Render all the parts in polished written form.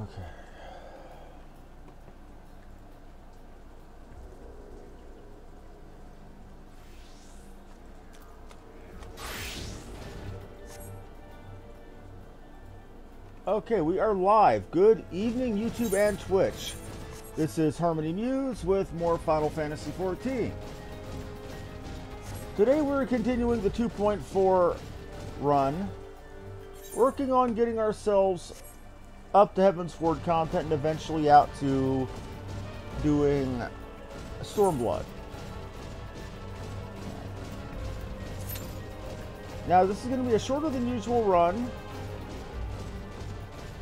Okay. Okay, we are live. Good evening, YouTube and Twitch. This is Harmony Muse with more Final Fantasy XIV. Today we're continuing the 2.4 run, working on getting ourselves up to Heavensward content and eventually out to doing Stormblood. Now this is going to be a shorter than usual run,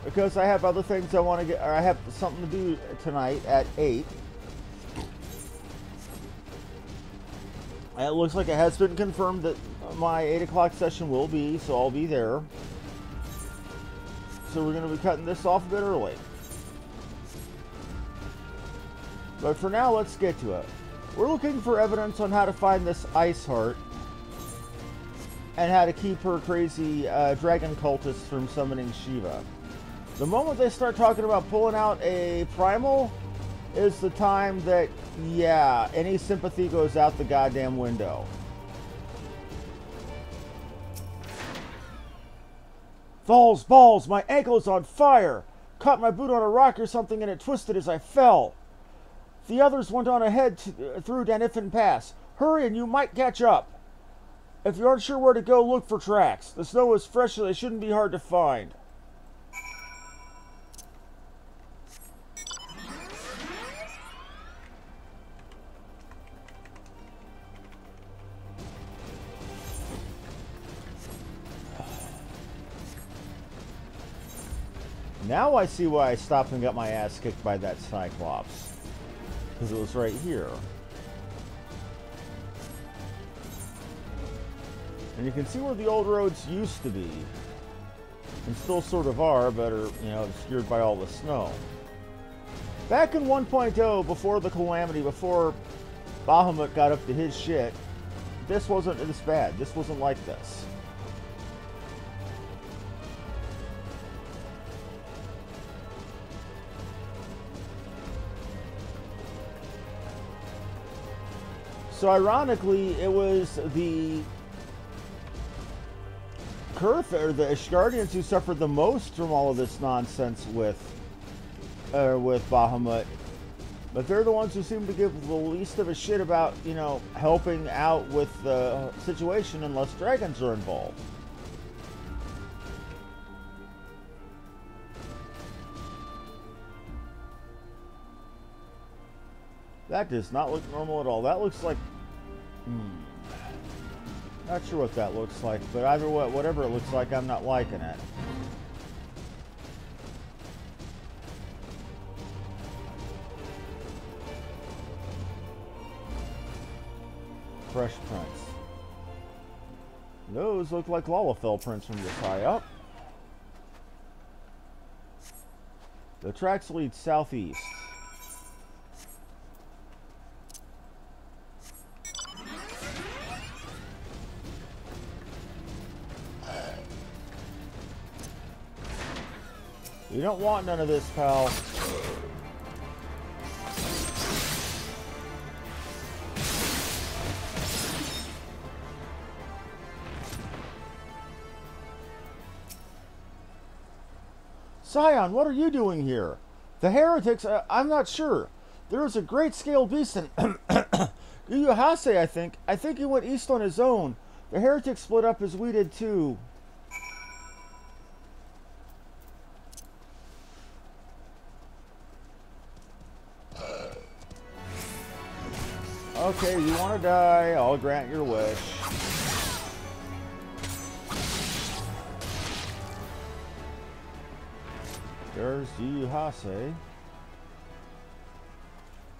because I have other things I want to get, or I have something to do tonight at 8. And it looks like it has been confirmed that my 8 o'clock session will be, so I'll be there. So we're going to be cutting this off a bit early. But for now, let's get to it. We're looking for evidence on how to find this Iceheart and how to keep her crazy dragon cultists from summoning Shiva. The moment they start talking about pulling out a primal is the time that, yeah, any sympathy goes out the goddamn window. Balls, my ankle is on fire. Caught my boot on a rock or something and it twisted as I fell. The others went on ahead through Danifin Pass. Hurry and you might catch up. If you aren't sure where to go, look for tracks. The snow is fresh, so they shouldn't be hard to find. Now I see why I stopped and got my ass kicked by that Cyclops. Because it was right here. And you can see where the old roads used to be. And still sort of are, but are, you know, obscured by all the snow. Back in 1.0, before the Calamity, before Bahamut got up to his shit, this wasn't this bad. This wasn't like this. So ironically, it was the Kurth, or the Ishgardians, who suffered the most from all of this nonsense with Bahamut. But they're the ones who seem to give the least of a shit about, you know, helping out with the situation unless dragons are involved. That does not look normal at all. That looks like... Not sure what that looks like, but either way, whatever it looks like, I'm not liking it. Fresh prints. Those look like Lalafell prints from this high up. The tracks lead southeast. You don't want none of this, pal. Scion, what are you doing here? The heretics, I'm not sure. There is a great scale beast in Uyuhase, I think. I think he went east on his own. The heretics split up as we did too. Okay, you want to die, I'll grant your wish. There's Uyuhase.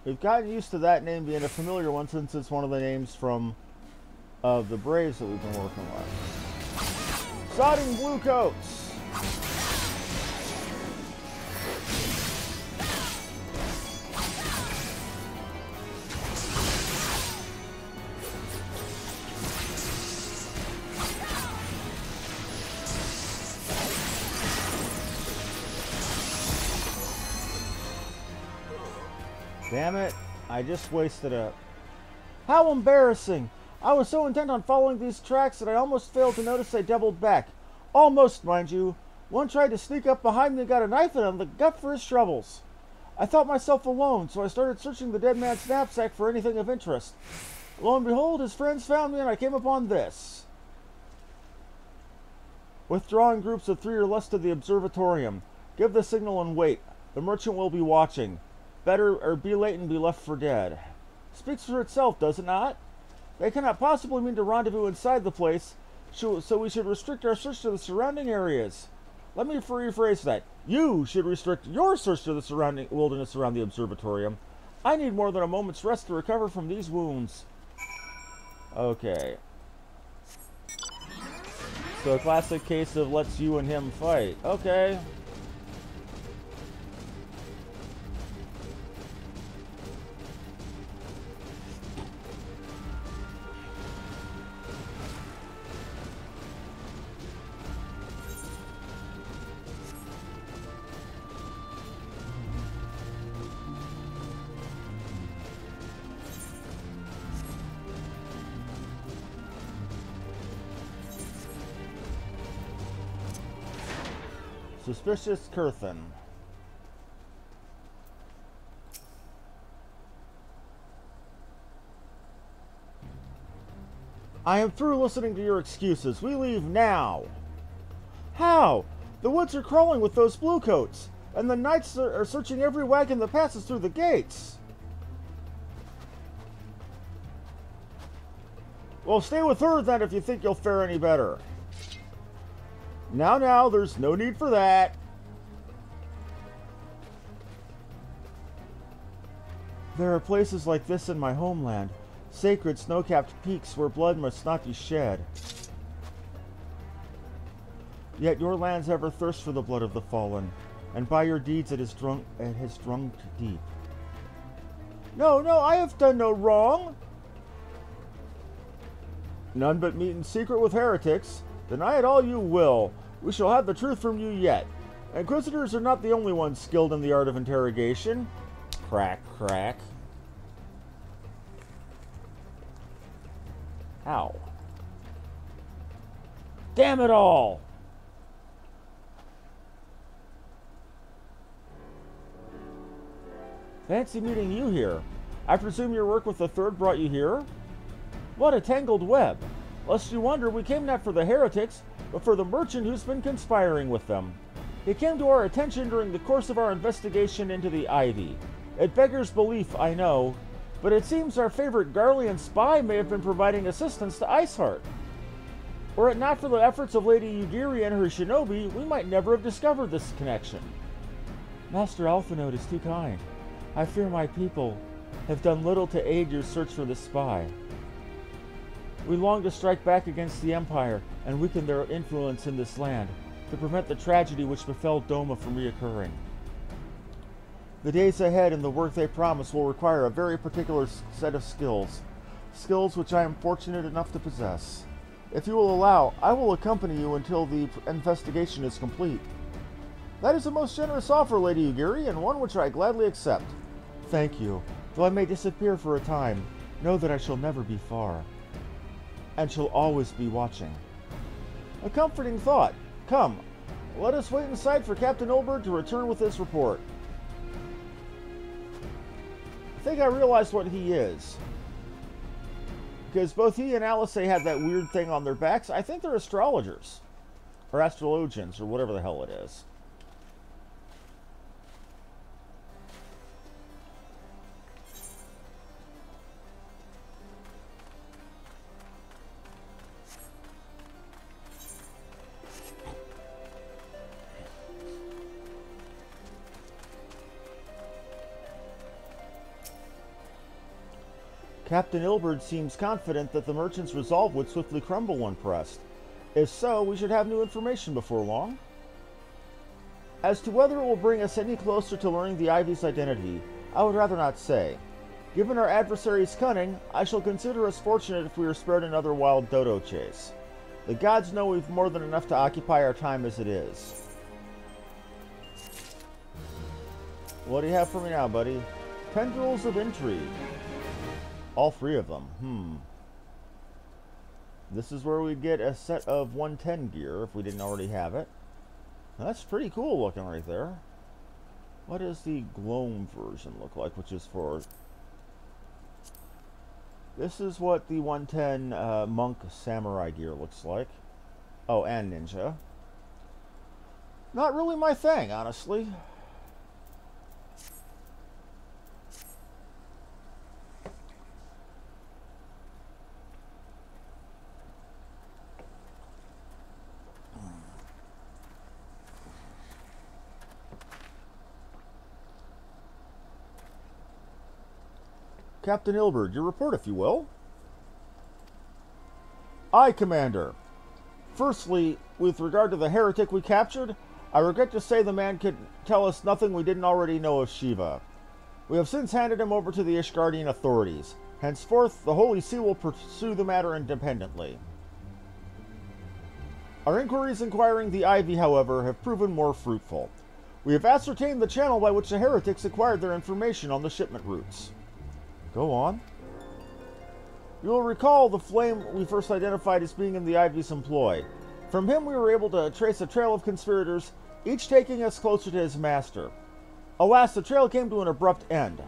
We've gotten used to that name being a familiar one since it's one of the names from the Braves that we've been working with. Sodding Bluecoats! Damn it. I just wasted a... How embarrassing! I was so intent on following these tracks that I almost failed to notice I doubled back. Almost, mind you. One tried to sneak up behind me and got a knife in the gut for his troubles. I thought myself alone, so I started searching the dead man's knapsack for anything of interest. Lo and behold, his friends found me and I came upon this. Withdraw in groups of 3 or less to the observatorium. Give the signal and wait. The merchant will be watching. Better or be late and be left for dead. Speaks for itself, does it not? They cannot possibly mean to rendezvous inside the place, so we should restrict our search to the surrounding areas. Let me rephrase that. You should restrict your search to the surrounding wilderness around the observatorium. I need more than a moment's rest to recover from these wounds. Okay. So a classic case of let's you and him fight. Okay. Suspicious Curthin. I am through listening to your excuses. We leave now. How? The woods are crawling with those bluecoats, and the knights are searching every wagon that passes through the gates. Well, stay with her then if you think you'll fare any better. Now, there's no need for that. There are places like this in my homeland, sacred snow-capped peaks where blood must not be shed. Yet your lands ever thirst for the blood of the fallen, and by your deeds it has drunk deep. No, I have done no wrong. None but meet in secret with heretics. Deny it all you will. We shall have the truth from you yet. Inquisitors are not the only ones skilled in the art of interrogation. Crack, crack. Ow. Damn it all! Fancy meeting you here. I presume your work with the Third brought you here? What a tangled web. Lest you wonder, we came not for the heretics, but for the merchant who's been conspiring with them. He came to our attention during the course of our investigation into the Ivy. It beggars belief, I know, but it seems our favorite Garlean spy may have been providing assistance to Iceheart. Were it not for the efforts of Lady Yugiri and her shinobi, we might never have discovered this connection. Master Alphinaud is too kind. I fear my people have done little to aid your search for this spy. We long to strike back against the Empire and weaken their influence in this land, to prevent the tragedy which befell Doma from reoccurring. The days ahead and the work they promise will require a very particular set of skills which I am fortunate enough to possess. If you will allow, I will accompany you until the investigation is complete. That is a most generous offer, Lady Yugiri, and one which I gladly accept. Thank you. Though I may disappear for a time, know that I shall never be far, and shall always be watching. A comforting thought. Come, let us wait inside for Captain Ilbert to return with his report. I think I realized what he is. Because both he and Alice had that weird thing on their backs. I think they're astrologers. Or astrologians, or whatever the hell it is. Captain Ilbert seems confident that the merchant's resolve would swiftly crumble when pressed. If so, we should have new information before long. As to whether it will bring us any closer to learning the Ivy's identity, I would rather not say. Given our adversary's cunning, I shall consider us fortunate if we are spared another wild dodo chase. The gods know we've more than enough to occupy our time as it is. What do you have for me now, buddy? Tendrils of Intrigue. All three of them. This is where we get a set of 110 gear, if we didn't already have it. That's pretty cool looking right there. What does the Gloam version look like, which is for... This is what the 110 Monk Samurai gear looks like. Oh, and Ninja. Not really my thing, honestly. Captain Ilbert, your report, if you will. Aye, Commander. Firstly, with regard to the heretic we captured, I regret to say the man could tell us nothing we didn't already know of Shiva. We have since handed him over to the Ishgardian authorities. Henceforth, the Holy See will pursue the matter independently. Our inquiries inquiring the Ivy, however, have proven more fruitful. We have ascertained the channel by which the heretics acquired their information on the shipment routes. Go on. You will recall the flame we first identified as being in the Ivy's employ. From him we were able to trace a trail of conspirators, each taking us closer to his master. Alas, the trail came to an abrupt end.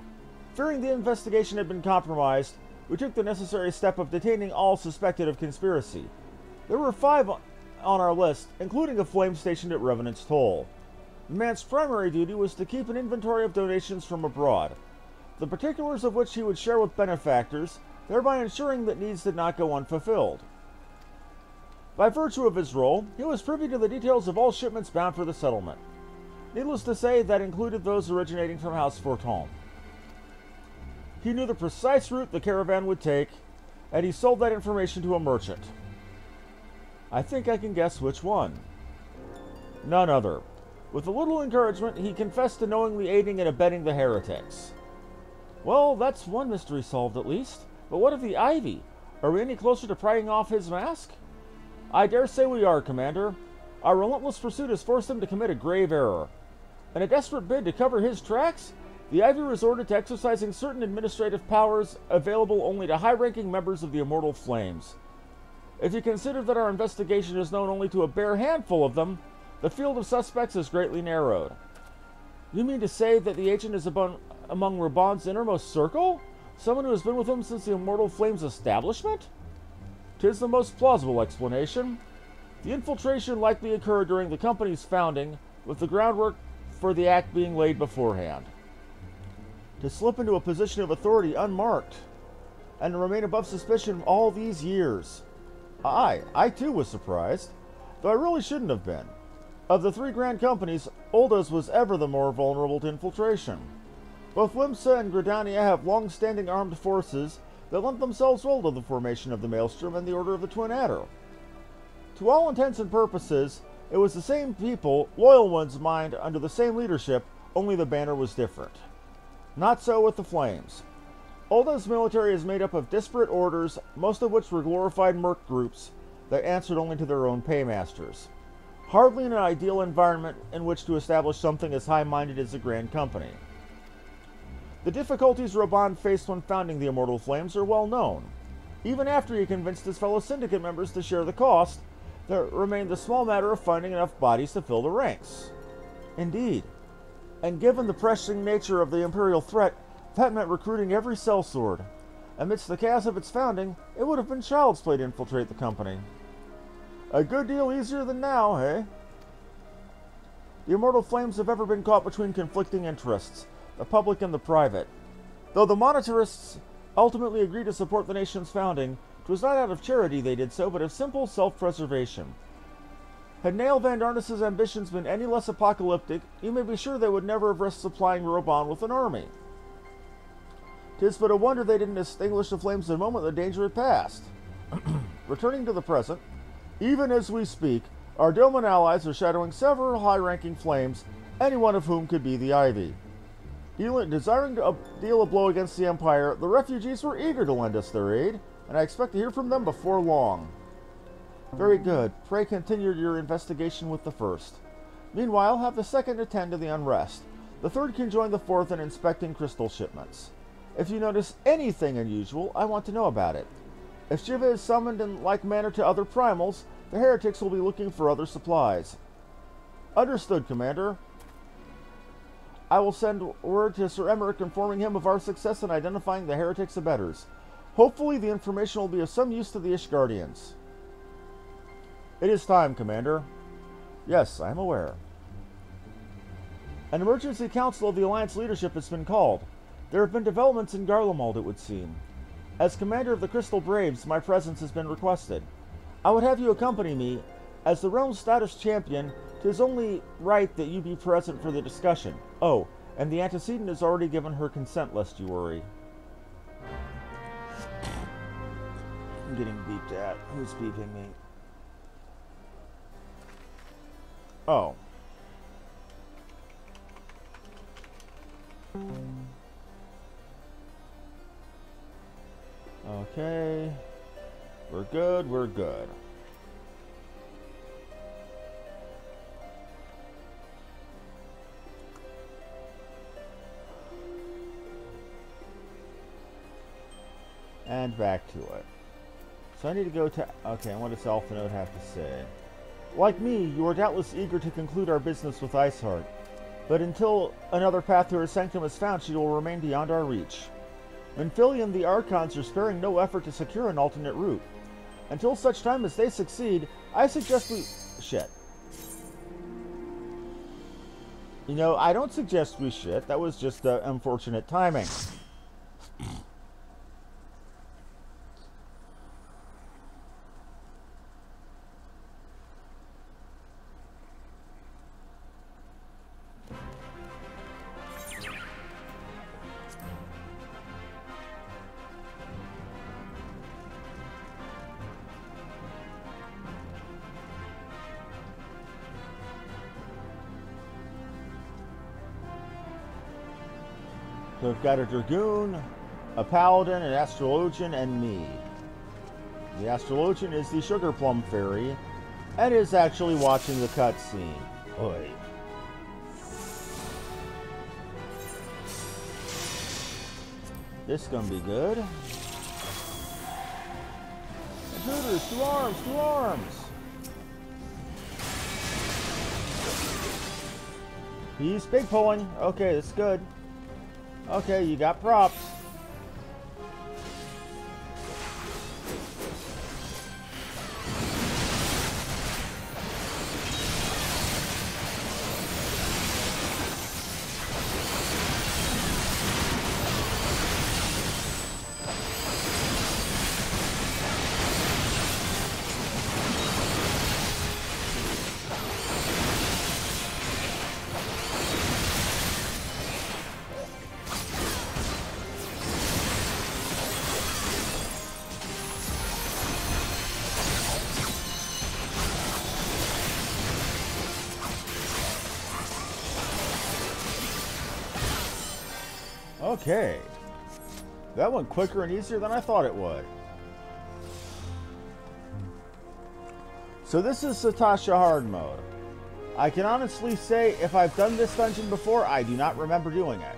Fearing the investigation had been compromised, we took the necessary step of detaining all suspected of conspiracy. There were 5 on our list, including a flame stationed at Revenant's Toll. The man's primary duty was to keep an inventory of donations from abroad, the particulars of which he would share with benefactors, thereby ensuring that needs did not go unfulfilled. By virtue of his role, he was privy to the details of all shipments bound for the settlement. Needless to say, that included those originating from House Forton. He knew the precise route the caravan would take, and he sold that information to a merchant. I think I can guess which one. None other. With a little encouragement, he confessed to knowingly aiding and abetting the heretics. Well, that's one mystery solved at least. But what of the Ivy? Are we any closer to prying off his mask? I dare say we are, Commander. Our relentless pursuit has forced him to commit a grave error. In a desperate bid to cover his tracks, the Ivy resorted to exercising certain administrative powers available only to high-ranking members of the Immortal Flames. If you consider that our investigation is known only to a bare handful of them, the field of suspects is greatly narrowed. You mean to say that the agent is among Raban's innermost circle? Someone who has been with him since the Immortal Flame's establishment? 'Tis the most plausible explanation. The infiltration likely occurred during the company's founding, with the groundwork for the act being laid beforehand. To slip into a position of authority unmarked, and to remain above suspicion all these years. I too was surprised, though I really shouldn't have been. Of the 3 grand companies, Olda's was ever the more vulnerable to infiltration. Both Limsa and Gridania have long-standing armed forces that lent themselves well to the formation of the Maelstrom and the Order of the Twin Adder. To all intents and purposes, it was the same people, loyal ones mind, under the same leadership, only the banner was different. Not so with the Flames. Olda's military is made up of disparate orders, most of which were glorified merc groups that answered only to their own paymasters. Hardly an ideal environment in which to establish something as high-minded as the Grand Company. The difficulties Raban faced when founding the Immortal Flames are well known. Even after he convinced his fellow syndicate members to share the cost, there remained the small matter of finding enough bodies to fill the ranks. Indeed. And given the pressing nature of the Imperial threat, that meant recruiting every sellsword. Amidst the chaos of its founding, it would have been child's play to infiltrate the company. A good deal easier than now, eh? The Immortal Flames have ever been caught between conflicting interests, the public and the private. Though the monetarists ultimately agreed to support the nation's founding, it was not out of charity they did so, but of simple self-preservation. Had Nail Van Darnus's ambitions been any less apocalyptic, you may be sure they would never have risked supplying Roban with an army. 'Tis but a wonder they didn't extinguish the flames the moment the danger had passed. Returning to the present, even as we speak, our Doman allies are shadowing several high-ranking flames, any one of whom could be the Ivy. Desiring to deal a blow against the Empire, the refugees were eager to lend us their aid, and I expect to hear from them before long. Very good. Pray continue your investigation with the first. Meanwhile, have the second attend to the unrest. The third can join the fourth in inspecting crystal shipments. If you notice anything unusual, I want to know about it. If Shiva is summoned in like manner to other primals, the heretics will be looking for other supplies. Understood, Commander. I will send word to Sir Emmerich informing him of our success in identifying the heretics' abettors. Hopefully the information will be of some use to the Ishgardians. It is time, Commander. Yes, I am aware. An emergency council of the Alliance leadership has been called. There have been developments in Garlemald, it would seem. As commander of the Crystal Braves, my presence has been requested. I would have you accompany me. As the realm's status champion, 'tis only right that you be present for the discussion. Oh, and the antecedent has already given her consent, lest you worry. I'm getting beeped at. Who's beeping me? Oh. Okay. We're good, we're good. And back to it. So I need to go to... Okay, what does Alphanode have to say? Like me, you are doubtless eager to conclude our business with Iceheart. But until another path to her sanctum is found, she will remain beyond our reach. Minfilia and the Archons are sparing no effort to secure an alternate route. Until such time as they succeed, I suggest we... Shit. You know, I don't suggest we shit. That was just unfortunate timing. So we've got a Dragoon, a Paladin, an Astrologian, and me. The Astrologian is the Sugar Plum Fairy, and is actually watching the cutscene. Oi. This is gonna be good. Intruders, 2 arms, 2 arms! He's big pulling. Okay, that's good. Okay, you got props. Okay. That went quicker and easier than I thought it would. So this is Satasha hard mode. I can honestly say if I've done this dungeon before, I do not remember doing it.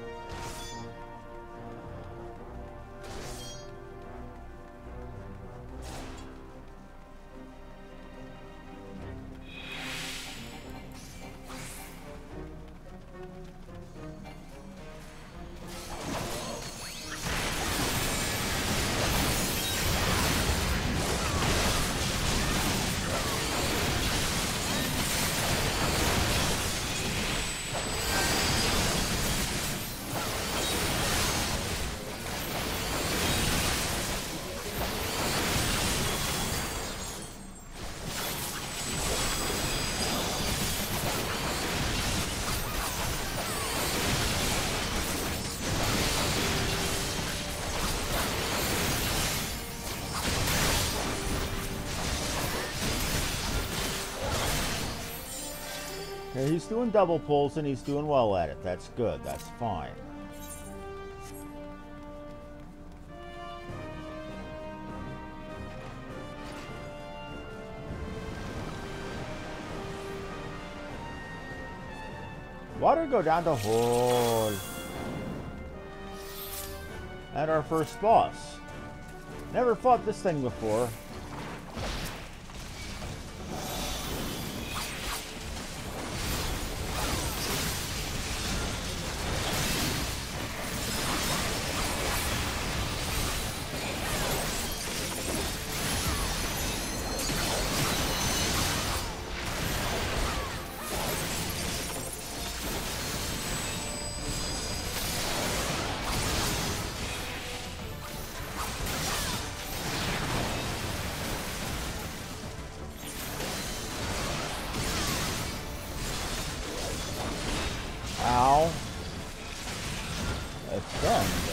He's doing double pulls and he's doing well at it. That's good. That's fine. Water go down the hole. And our first boss. Never fought this thing before. Ow. Ascend.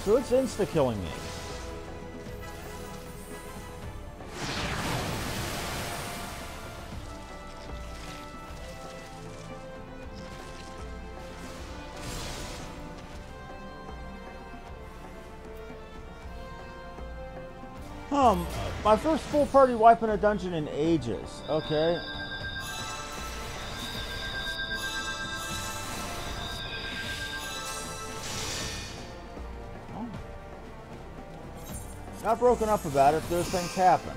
So it's insta-killing me. My first full party wipe in a dungeon in ages. Okay. Not broken up about it, those things happen.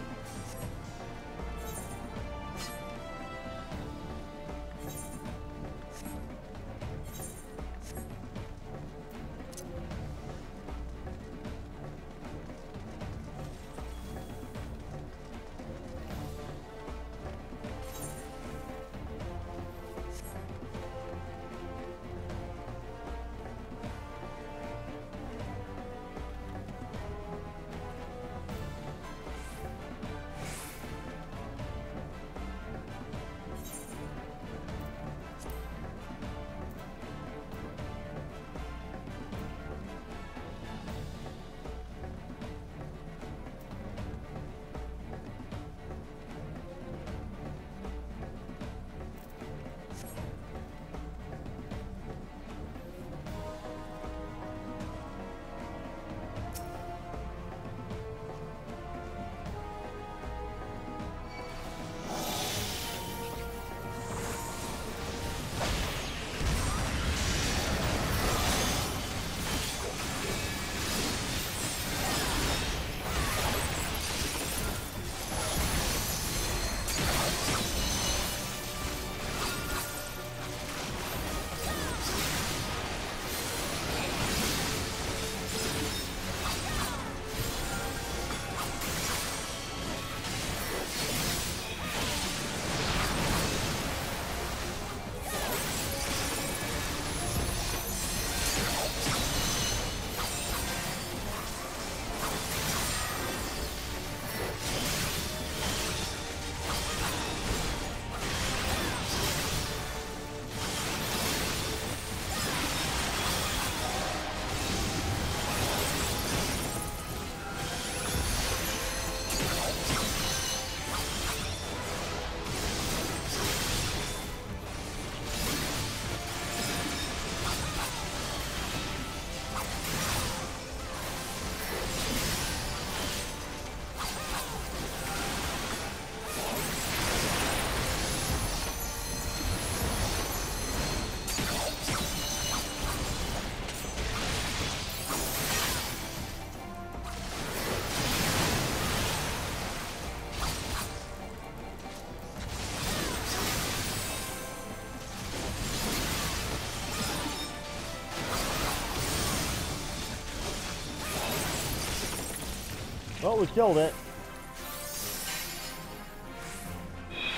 Well, we killed it.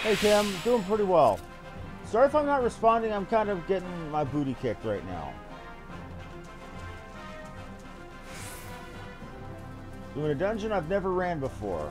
Hey, Tim. Doing pretty well. Sorry if I'm not responding. I'm kind of getting my booty kicked right now. Doing a dungeon I've never ran before.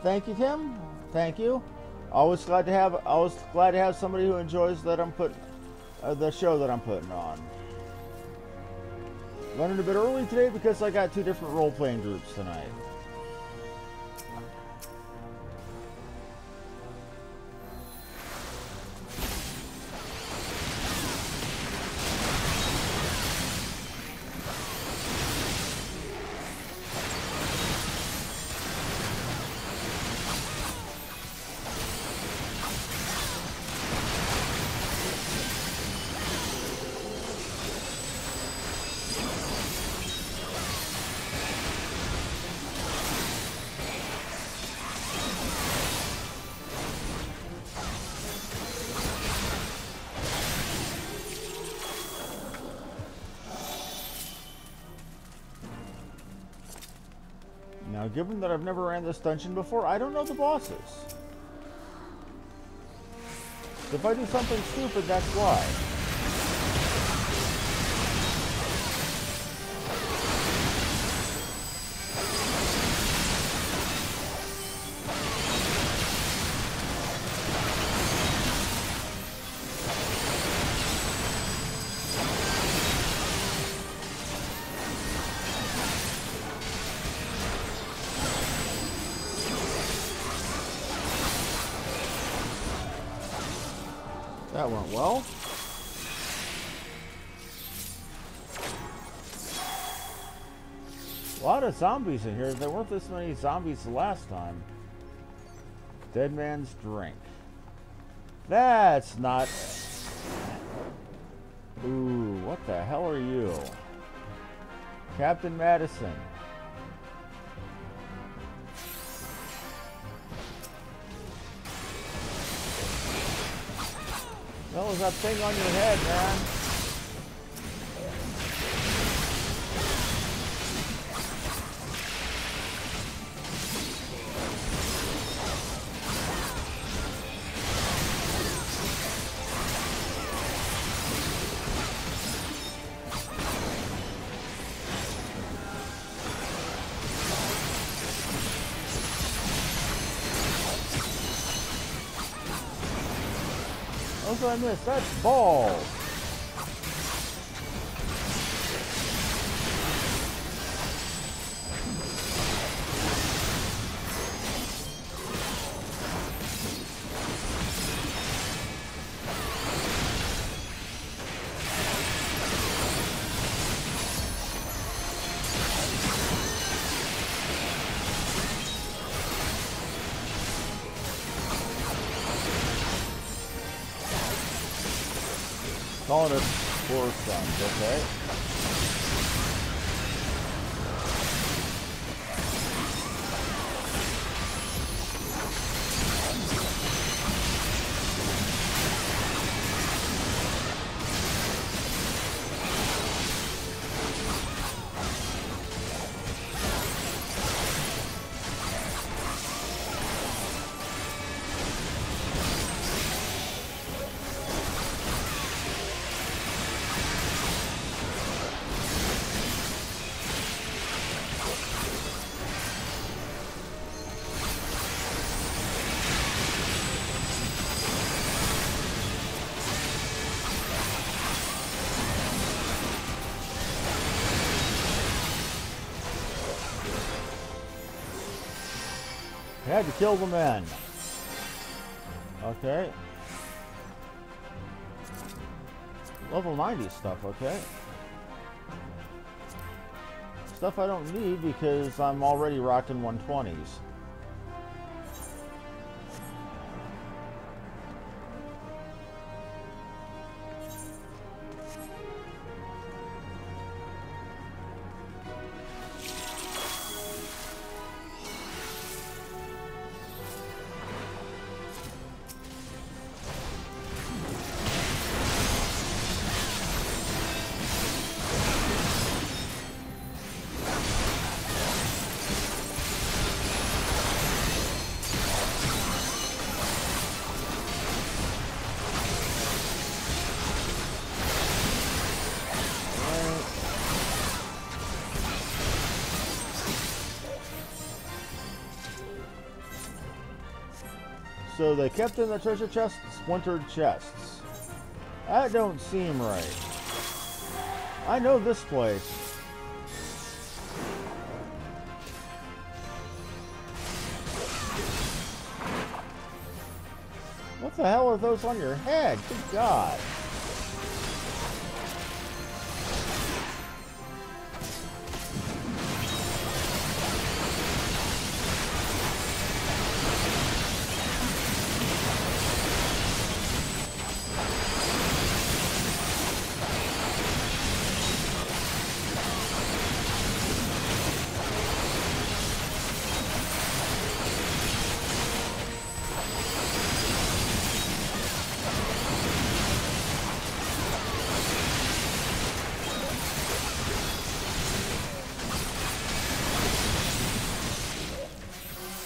Thank you, Tim. Thank you. Always glad to have somebody who enjoys that I'm putting the show that I'm putting on. Running a bit early today because I got 2 different role-playing groups tonight. Now, given that I've never ran this dungeon before, I don't know the bosses. If I do something stupid, that's why. That went well. A lot of zombies in here. There weren't this many zombies the last time. Dead man's drink. That's not... Ooh, what the hell are you? Captain Madison. What was that thing on your head, man? What did I miss? That's balls. Calling it 4 sons, okay? I had to kill the men. Okay. Level 90 stuff, okay. Stuff I don't need because I'm already rocking 120s. So they kept in the treasure chest splintered chests. That don't seem right. I know this place. What the hell are those on your head? Good God.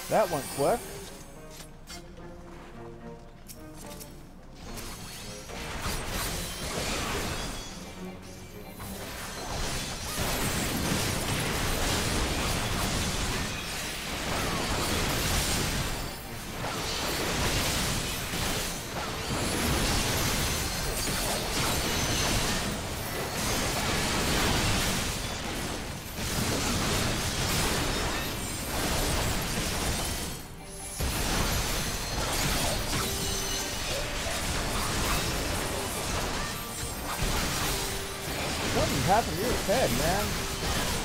That went quick. Something's happened to your head, man.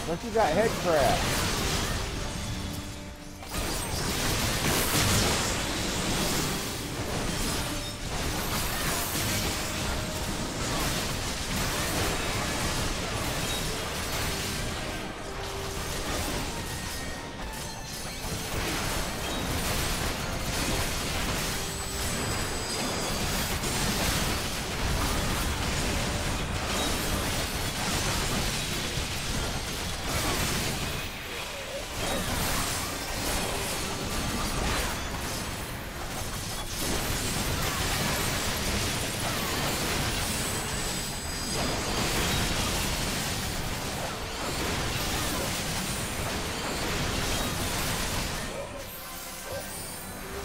Don't you got head crab?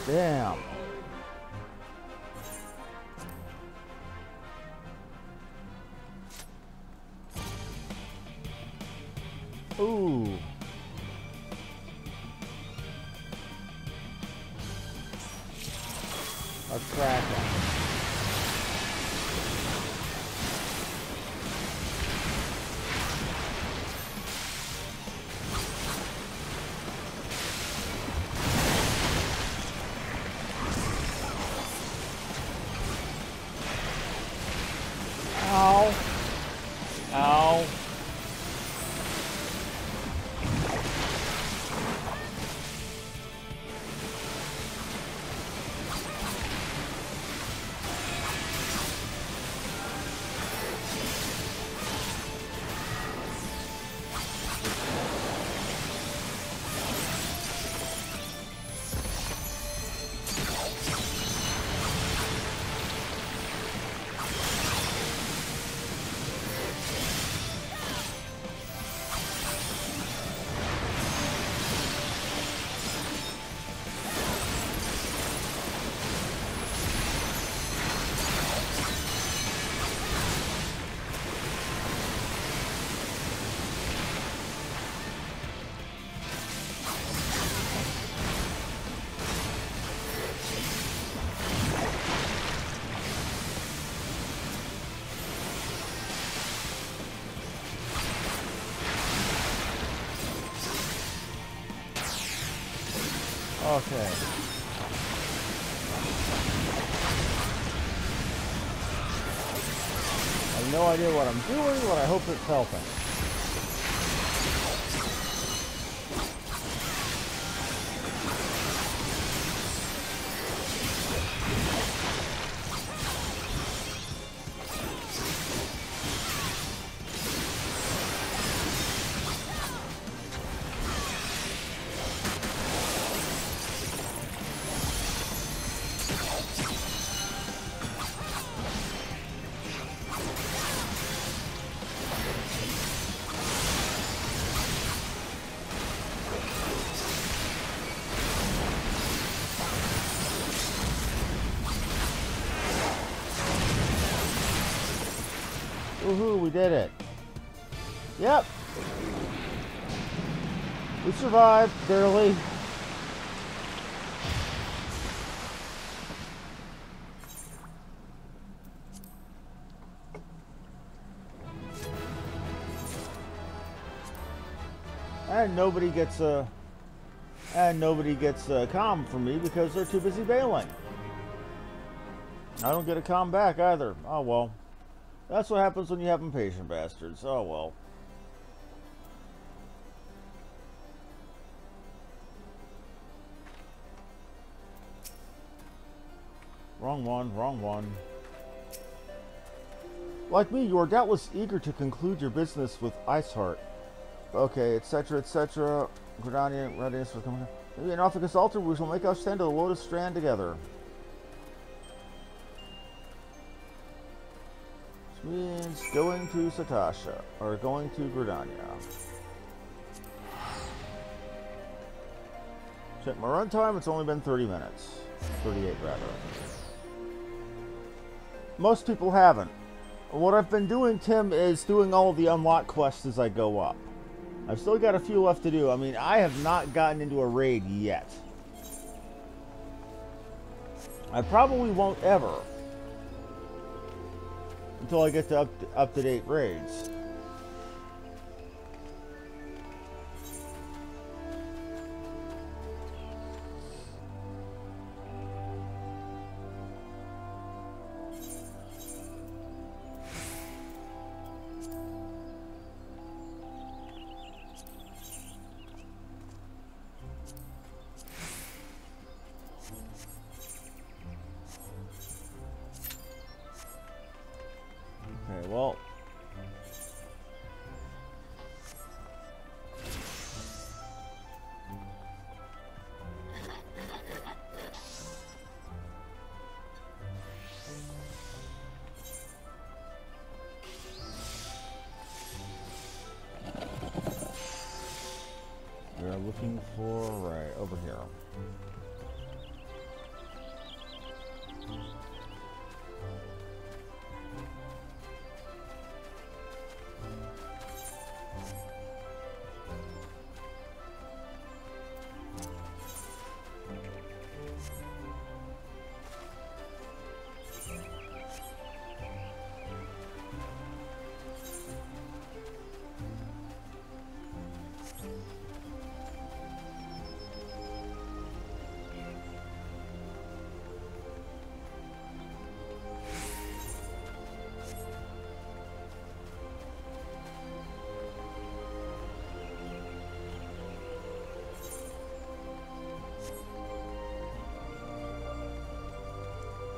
Damn. Ooh. A trackdown. Ow. Ow. Okay. I have no idea what I'm doing, but I hope it's helping. Woohoo, we did it. Yep. We survived, barely. And nobody gets a comm from me because they're too busy bailing. I don't get a comm back either. Oh well. That's what happens when you have impatient bastards. Oh well. Wrong one, wrong one. Like me, you are doubtless eager to conclude your business with Iceheart. Okay, etc., etc. Gridania, readiness for coming. Maybe an Ophikus altar, we shall make our stand to the Lotus Strand together. Which means going to Satasha, or going to Gridania. Check my runtime, it's only been 30 minutes. 38 rather. Most people haven't. What I've been doing, Tim, is doing all of the unlock quests as I go up. I've still got a few left to do. I mean, I have not gotten into a raid yet. I probably won't ever. Until I get to up-to-date raids. Okay, well. We are looking for, right, over here.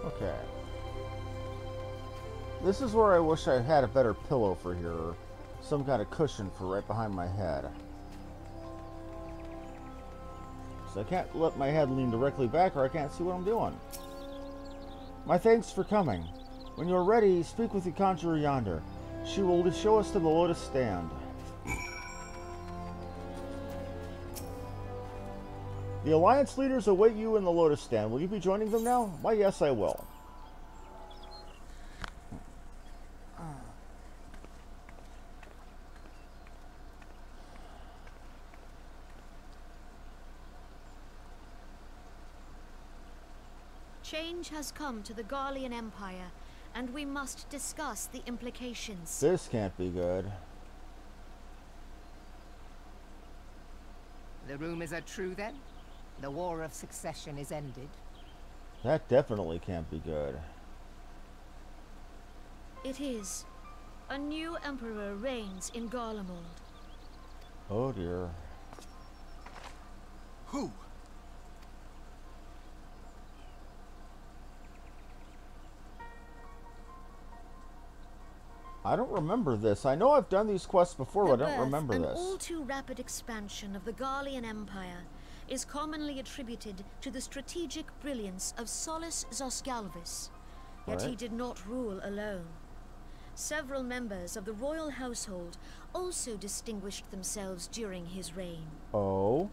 Okay. This is where I wish I had a better pillow for here, or some kind of cushion for right behind my head. So I can't let my head lean directly back or I can't see what I'm doing. My thanks for coming. When you're ready, speak with the conjurer yonder. She will show us to the Lotus Stand. The Alliance leaders await you in the Lotus Stand. Will you be joining them now? Why, yes, I will. Change has come to the Garlean Empire, and we must discuss the implications. This can't be good. The rumors are true then? The War of Succession is ended. That definitely can't be good. It is. A new emperor reigns in Garlemald. Oh dear. Who? I don't remember this. I know I've done these quests before, but I don't remember The birth this. and all too rapid expansion of the Garlean Empire is commonly attributed to the strategic brilliance of Solus Zosgalvis. Yet he Right. did not rule alone. Several members of the royal household also distinguished themselves during his reign. Oh?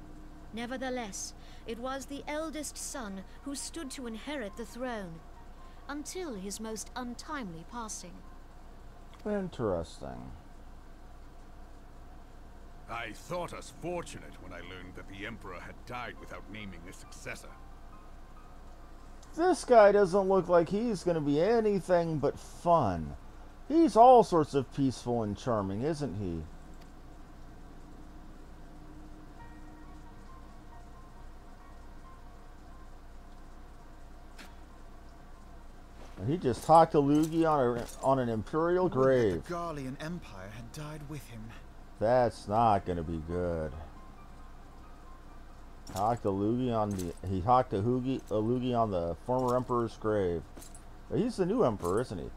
Nevertheless, it was the eldest son who stood to inherit the throne, until his most untimely passing. Interesting. I thought us fortunate when I learned that the Emperor had died without naming a successor. This guy doesn't look like he's going to be anything but fun. He's all sorts of peaceful and charming, isn't he? And he just talked to Lugi on an imperial grave. The Garlean Empire had died with him. That's not going to be good. Talked to Lugi on the. He talked to Lugi on the former emperor's grave. But he's the new emperor, isn't he?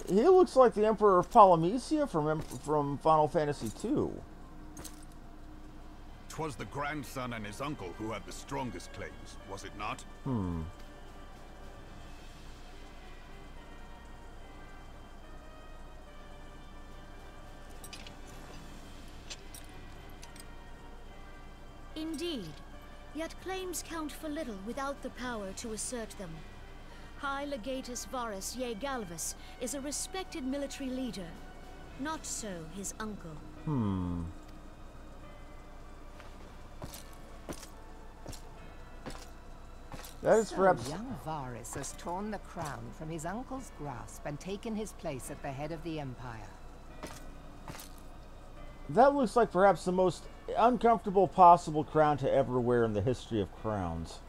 He looks like the Emperor of Polymesia from Final Fantasy II. 'Twas the grandson and his uncle who had the strongest claims, was it not? Indeed, yet claims count for little without the power to assert them. High Legatus Varus Ye Galvus is a respected military leader. Not so his uncle. That is So perhaps. young Varus has torn the crown from his uncle's grasp and taken his place at the head of the Empire. That looks like perhaps the most uncomfortable possible crown to ever wear in the history of crowns.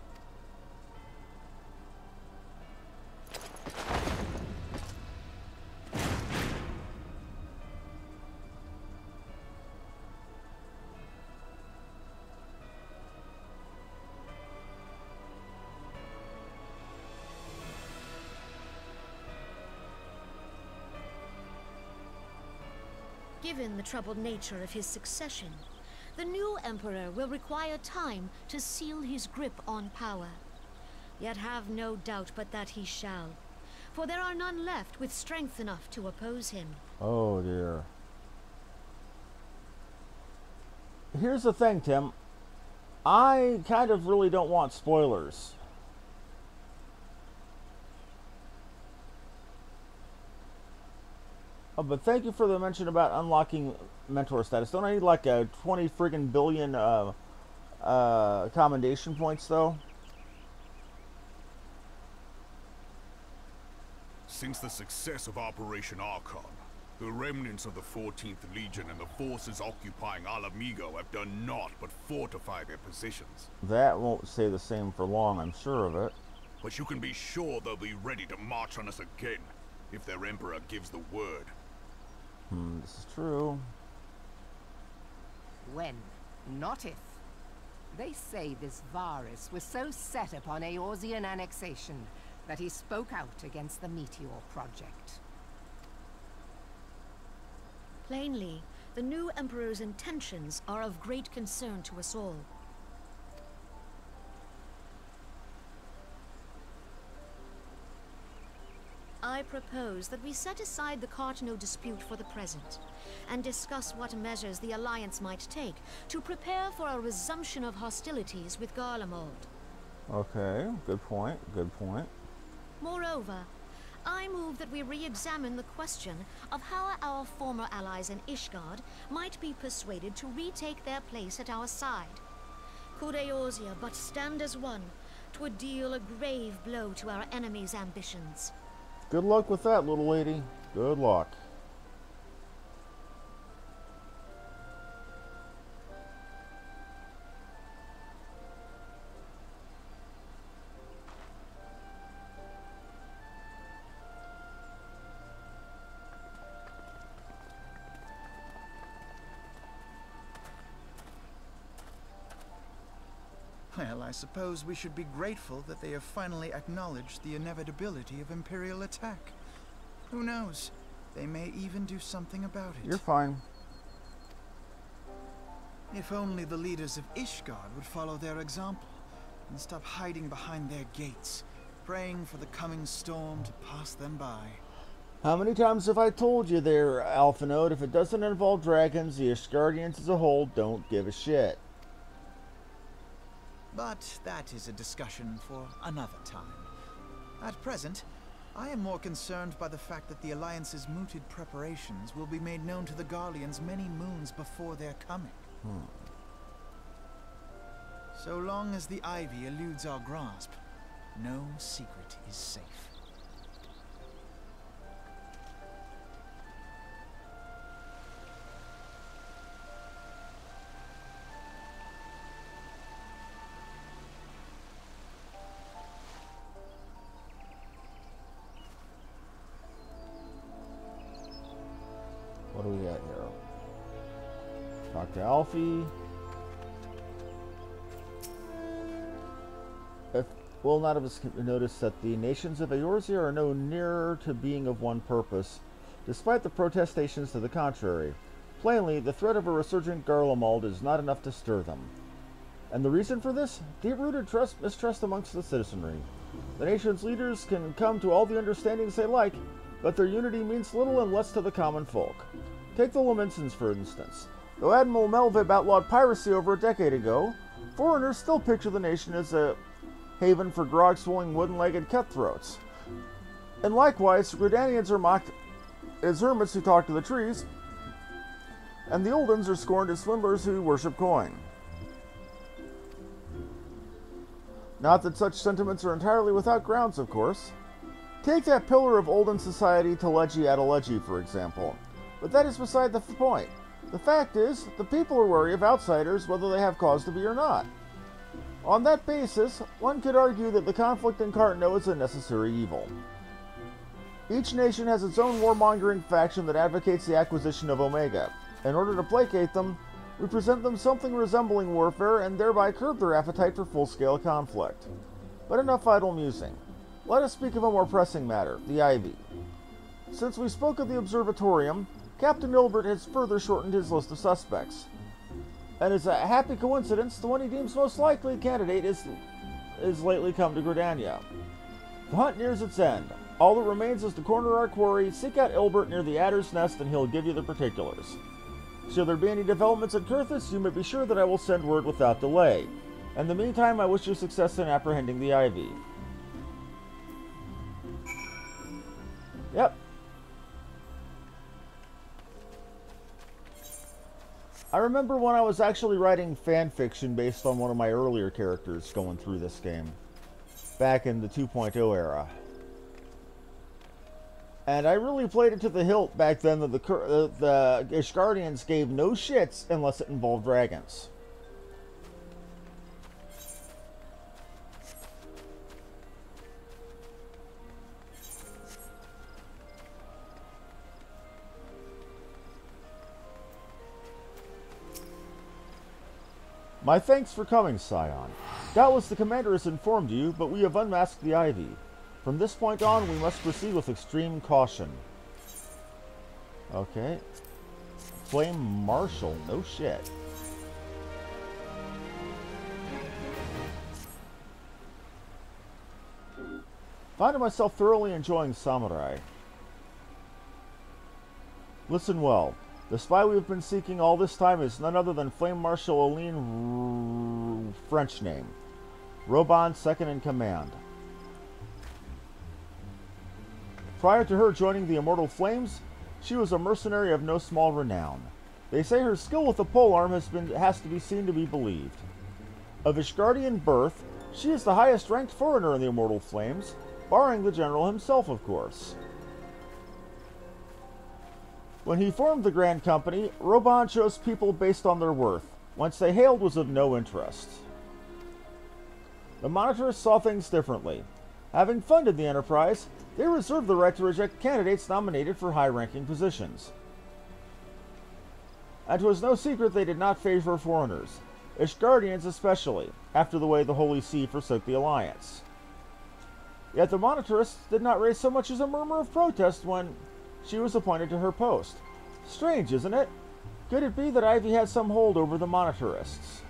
Given the troubled nature of his succession, the new emperor will require time to seal his grip on power. Yet have no doubt but that he shall, for there are none left with strength enough to oppose him. Oh dear. Here's the thing, Tim. I kind of really don't want spoilers. Oh, but thank you for the mention about unlocking mentor status. Don't I need like a 20 friggin' billion commendation points though? Since the success of Operation Archon, the remnants of the 14th Legion and the forces occupying Alamigo have done naught but fortify their positions. That won't stay the same for long, I'm sure of it. But you can be sure they'll be ready to march on us again, if their Emperor gives the word. This is true. When, not if. They say this Varus was so set upon Eorzean annexation that he spoke out against the Meteor Project. Plainly, the new emperor's intentions are of great concern to us all. I propose that we set aside the Cardinal dispute for the present, and discuss what measures the Alliance might take to prepare for a resumption of hostilities with Garlemald. Okay, good point, good point. Moreover, I move that we re-examine the question of how our former allies in Ishgard might be persuaded to retake their place at our side. Could Eorzea but stand as one, 'twould deal a grave blow to our enemies' ambitions. Good luck with that, little lady. Good luck. Well, I suppose we should be grateful that they have finally acknowledged the inevitability of Imperial attack. Who knows? They may even do something about it. You're fine. If only the leaders of Ishgard would follow their example and stop hiding behind their gates, praying for the coming storm to pass them by. How many times have I told you there, Alpha Node, if it doesn't involve dragons, the Ishgardians as a whole don't give a shit. But that is a discussion for another time. At present, I am more concerned by the fact that the Alliance's mooted preparations will be made known to the Garleans many moons before their coming. So long as the Ivy eludes our grasp, no secret is safe. What do we got here? Talk to Alfie. Will not of us notice that the nations of Eorzea are no nearer to being of one purpose, despite the protestations to the contrary. Plainly, the threat of a resurgent Garlemald is not enough to stir them. And the reason for this? Deep-rooted mistrust amongst the citizenry. The nation's leaders can come to all the understandings they like, but their unity means little unless to the common folk. Take the Laminsons, for instance. Though Admiral Melvib outlawed piracy over a decade ago, foreigners still picture the nation as a haven for grog-swilling wooden-legged cutthroats. And likewise, Gridanians are mocked as hermits who talk to the trees, and the Oldens are scorned as swindlers who worship coin. Not that such sentiments are entirely without grounds, of course. Take that pillar of Olden society, Teleji Adeleji, for example. But that is beside the point. The fact is, the people are wary of outsiders whether they have cause to be or not. On that basis, one could argue that the conflict in Cartno is a necessary evil. Each nation has its own warmongering faction that advocates the acquisition of Omega. In order to placate them, we present them something resembling warfare and thereby curb their appetite for full-scale conflict. But enough idle musing. Let us speak of a more pressing matter, the Ivy. Since we spoke of the Observatorium, Captain Ilbert has further shortened his list of suspects. And as a happy coincidence, the one he deems most likely candidate is lately come to Gridania. The hunt nears its end. All that remains is to corner our quarry, seek out Ilbert near the Adder's Nest, and he'll give you the particulars. Should there be any developments at Kurthus, you may be sure that I will send word without delay. In the meantime, I wish you success in apprehending the Ivy. Yep. I remember when I was actually writing fan fiction based on one of my earlier characters going through this game, back in the 2.0 era. And I really played it to the hilt back then that the Ishgardians gave no shits unless it involved dragons. My thanks for coming, Scion. Doubtless the commander has informed you, but we have unmasked the Ivy. From this point on, we must proceed with extreme caution. Okay. Flame Marshal, no shit. Finding myself thoroughly enjoying Samurai. Listen well. The spy we have been seeking all this time is none other than Flame Marshal Aline French name. Roban, second in command. Prior to her joining the Immortal Flames, she was a mercenary of no small renown. They say her skill with the polearm has to be seen to be believed. Of Ishgardian birth, she is the highest ranked foreigner in the Immortal Flames, barring the general himself, of course. When he formed the Grand Company, Roban chose people based on their worth. Whence they hailed was of no interest. The Monitors saw things differently. Having funded the enterprise, they reserved the right to reject candidates nominated for high-ranking positions. And 'twas no secret they did not favor foreigners. Ishgardians especially, after the way the Holy See forsook the Alliance. Yet the Monitarists did not raise so much as a murmur of protest when she was appointed to her post. Strange, isn't it? Could it be that Ivy had some hold over the Monitarists?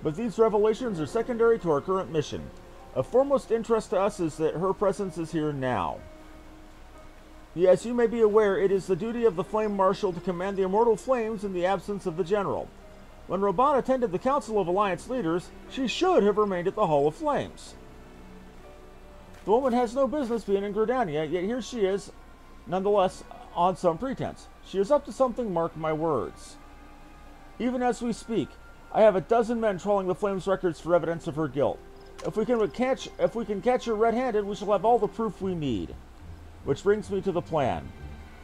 But these revelations are secondary to our current mission. Of foremost interest to us is that her presence is here now. Yes, you may be aware it is the duty of the Flame Marshal to command the Immortal Flames in the absence of the General. When Raban attended the Council of Alliance Leaders, she should have remained at the Hall of Flames. The woman has no business being in Gridania, yet here she is, nonetheless, on some pretense. She is up to something, mark my words. Even as we speak, I have a dozen men trawling the Flames records for evidence of her guilt. If we can catch her red-handed, we shall have all the proof we need. Which brings me to the plan.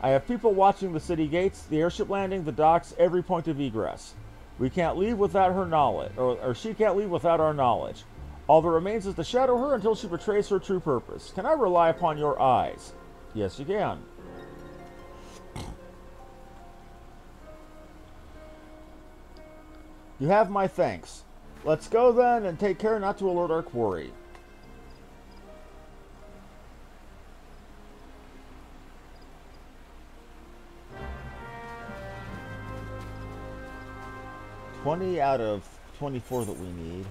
I have people watching the city gates, the airship landing, the docks, every point of egress. We can't leave without her knowledge, or she can't leave without our knowledge. All that remains is to shadow her until she betrays her true purpose. Can I rely upon your eyes? Yes, you can. You have my thanks. Let's go then, and take care not to alert our quarry. $20 out of 24 that we need.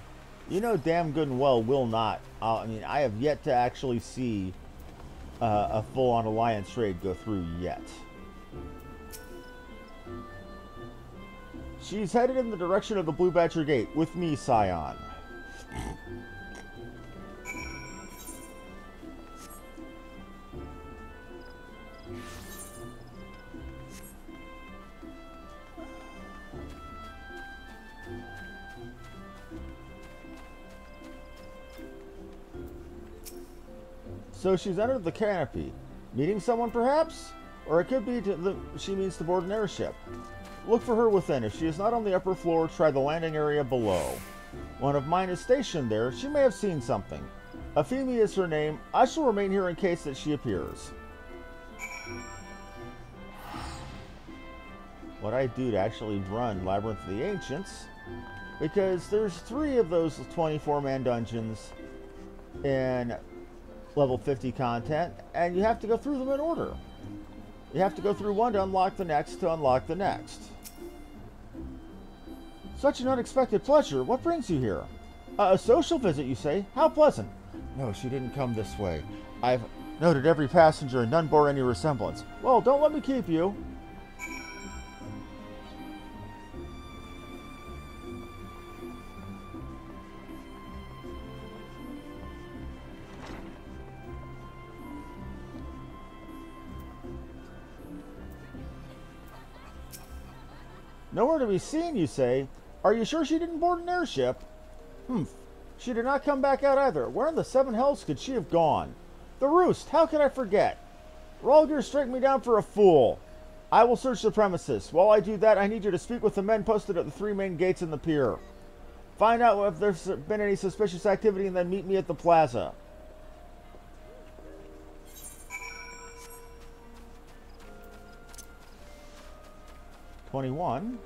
You know damn good and well will not. I mean, I have yet to actually see a full-on Alliance raid go through yet. She's headed in the direction of the Blue Badger Gate with me, Scion. So she's entered the canopy. Meeting someone, perhaps? Or it could be she means to board an airship. Look for her within. If she is not on the upper floor, try the landing area below. One of mine is stationed there. She may have seen something. Afemi is her name. I shall remain here in case that she appears. What I do to actually run Labyrinth of the Ancients, because there's 3 of those 24-man dungeons in level 50 content, and you have to go through them in order. You have to go through one to unlock the next to unlock the next. Such an unexpected pleasure. What brings you here? A social visit, you say? How pleasant. No, she didn't come this way. I've noted every passenger and none bore any resemblance. Well, don't let me keep you. Nowhere to be seen, you say? Are you sure she didn't board an airship? Humph. She did not come back out either. Where in the 7 hells could she have gone? The Roost! How could I forget? Rolger strike me down for a fool. I will search the premises. While I do that, I need you to speak with the men posted at the 3 main gates in the pier. Find out if there's been any suspicious activity and then meet me at the plaza. $21.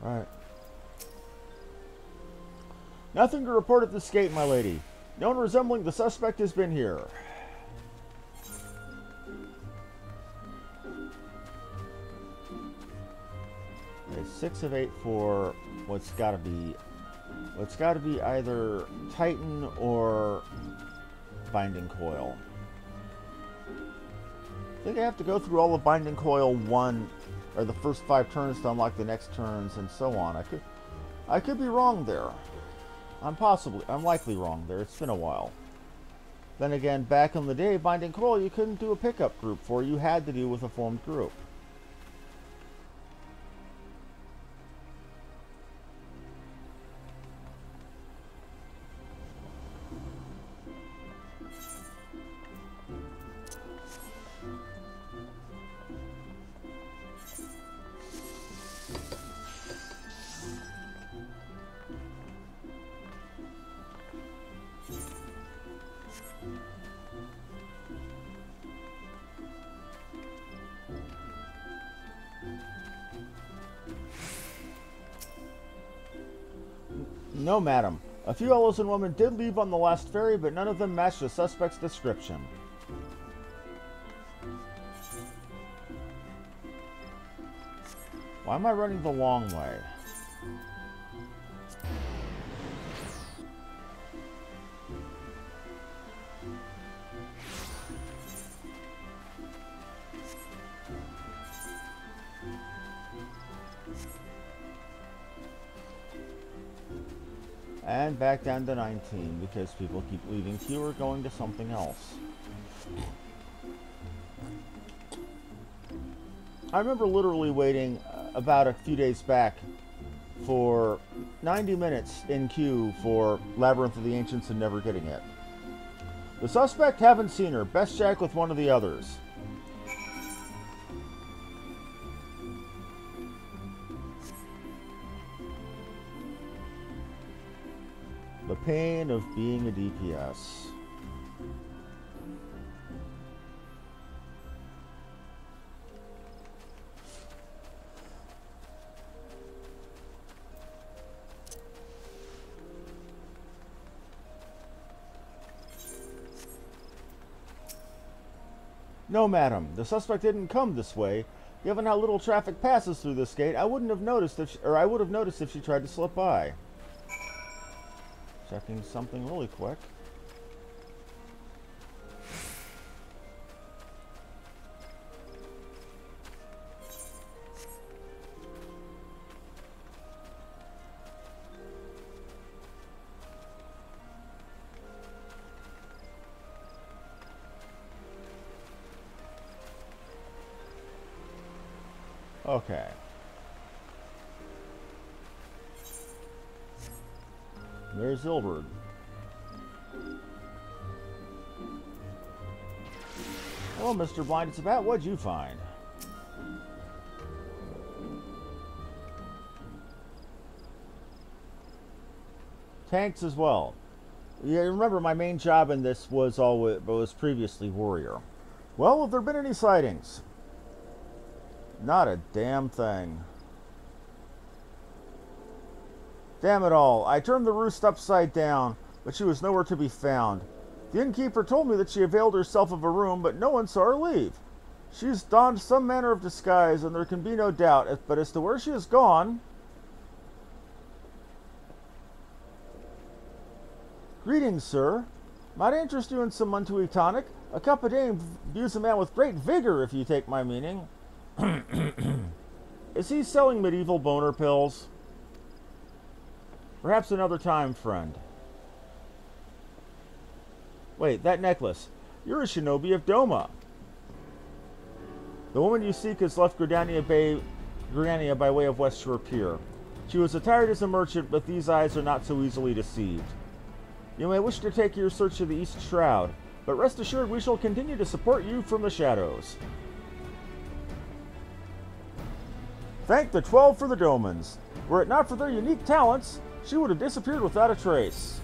Alright. Nothing to report at this gate, my lady. No one resembling the suspect has been here. Okay, 6 of 8 for what's gotta be either Titan or Binding Coil. I think I have to go through all the Binding Coil 1 or the first 5 turns to unlock the next turns and so on. I could be wrong there. I'm likely wrong there. It's been a while. Then again, back in the day, Binding Coil you couldn't do a pickup group for. You had to do with a formed group. No, madam. A few Ellison women did leave on the last ferry, but none of them matched the suspect's description. Why am I running the long way? And back down to 19 because people keep leaving queue or going to something else. I remember literally waiting about a few days back for 90 minutes in queue for Labyrinth of the Ancients and never getting it. The suspect, haven't seen her. Best check with one of the others. The pain of being a DPS. No, madam. The suspect didn't come this way. Given how little traffic passes through this gate, I wouldn't have noticed if I would have noticed if she tried to slip by. Checking something really quick. Okay. There's Zilbert. Hello, Mr. Blind. It's about what'd you find? Tanks as well. Yeah, remember my main job in this was previously warrior. Well, have there been any sightings? Not a damn thing. Damn it all. I turned the roost upside down, but she was nowhere to be found. The innkeeper told me that she availed herself of a room, but no one saw her leave. She's donned some manner of disguise, and there can be no doubt, but as to where she has gone... Greetings, sir. Might I interest you in some Montuy tonic? A cup a day imbues a man with great vigor, if you take my meaning. Is he selling medieval boner pills? Perhaps another time, friend. Wait, that necklace. You're a shinobi of Doma. The woman you seek has left Gridania by way of West Shore Pier. She was attired as a merchant, but these eyes are not so easily deceived. You may wish to take your search to the East Shroud, but rest assured we shall continue to support you from the shadows. Thank the 12 for the Domans. Were it not for their unique talents, she would have disappeared without a trace.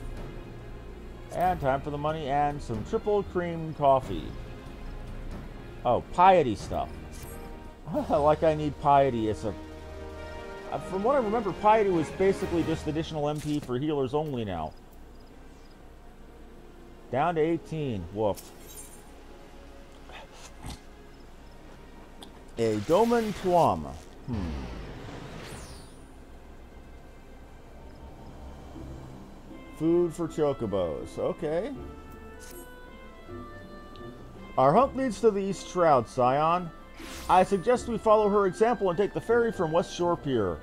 And time for the money and some triple cream coffee. Oh, piety stuff. Like I need piety as a... From what I remember, piety was basically just additional MP for healers only now. Down to 18. Woof. A Doman Plum. Food for chocobos. Okay. Our hunt leads to the East Shroud, Scion. I suggest we follow her example and take the ferry from West Shore Pier.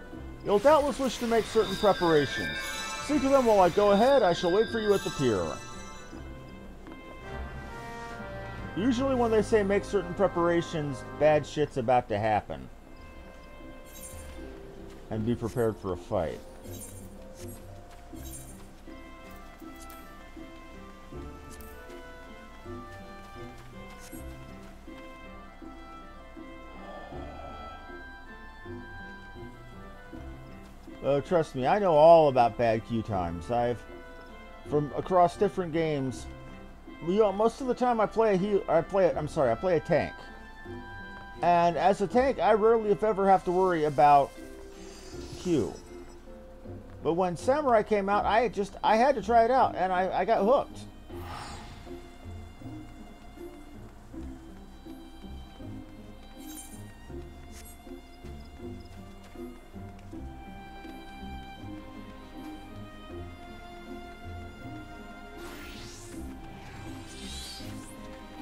You'll doubtless wish to make certain preparations. See to them while I go ahead. I shall wait for you at the pier. Usually when they say make certain preparations, bad shit's about to happen. And be prepared for a fight. Oh, trust me, I know all about bad queue times. From across different games, you know, most of the time I play a tank. And as a tank, I rarely, if ever, have to worry about queue. But when Samurai came out, I had to try it out, and I got hooked.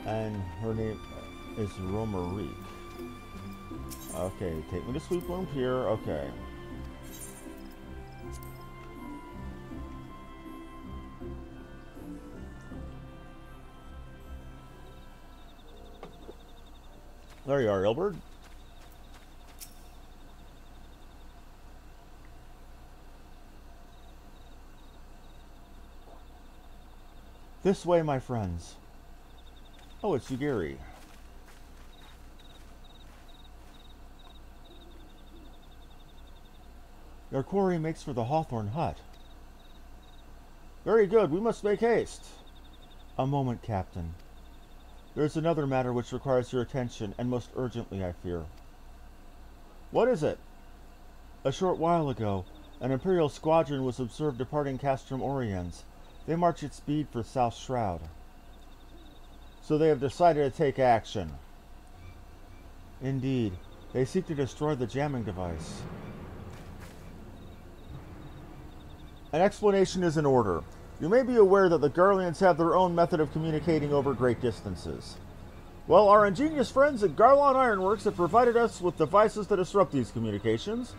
And her name is Romarique. Okay, take me to Sweet Bloom Pier. Okay. There you are, Ilbert. This way, my friends. Oh, it's Yugiri. Your quarry makes for the Hawthorn Hut. Very good, we must make haste. A moment, Captain. There's another matter which requires your attention, and most urgently, I fear. What is it? A short while ago, an Imperial squadron was observed departing Castrum Oriens. They march at speed for South Shroud. So they have decided to take action. Indeed, they seek to destroy the jamming device. An explanation is in order. You may be aware that the Garleans have their own method of communicating over great distances. Well, our ingenious friends at Garlon Ironworks have provided us with devices to disrupt these communications,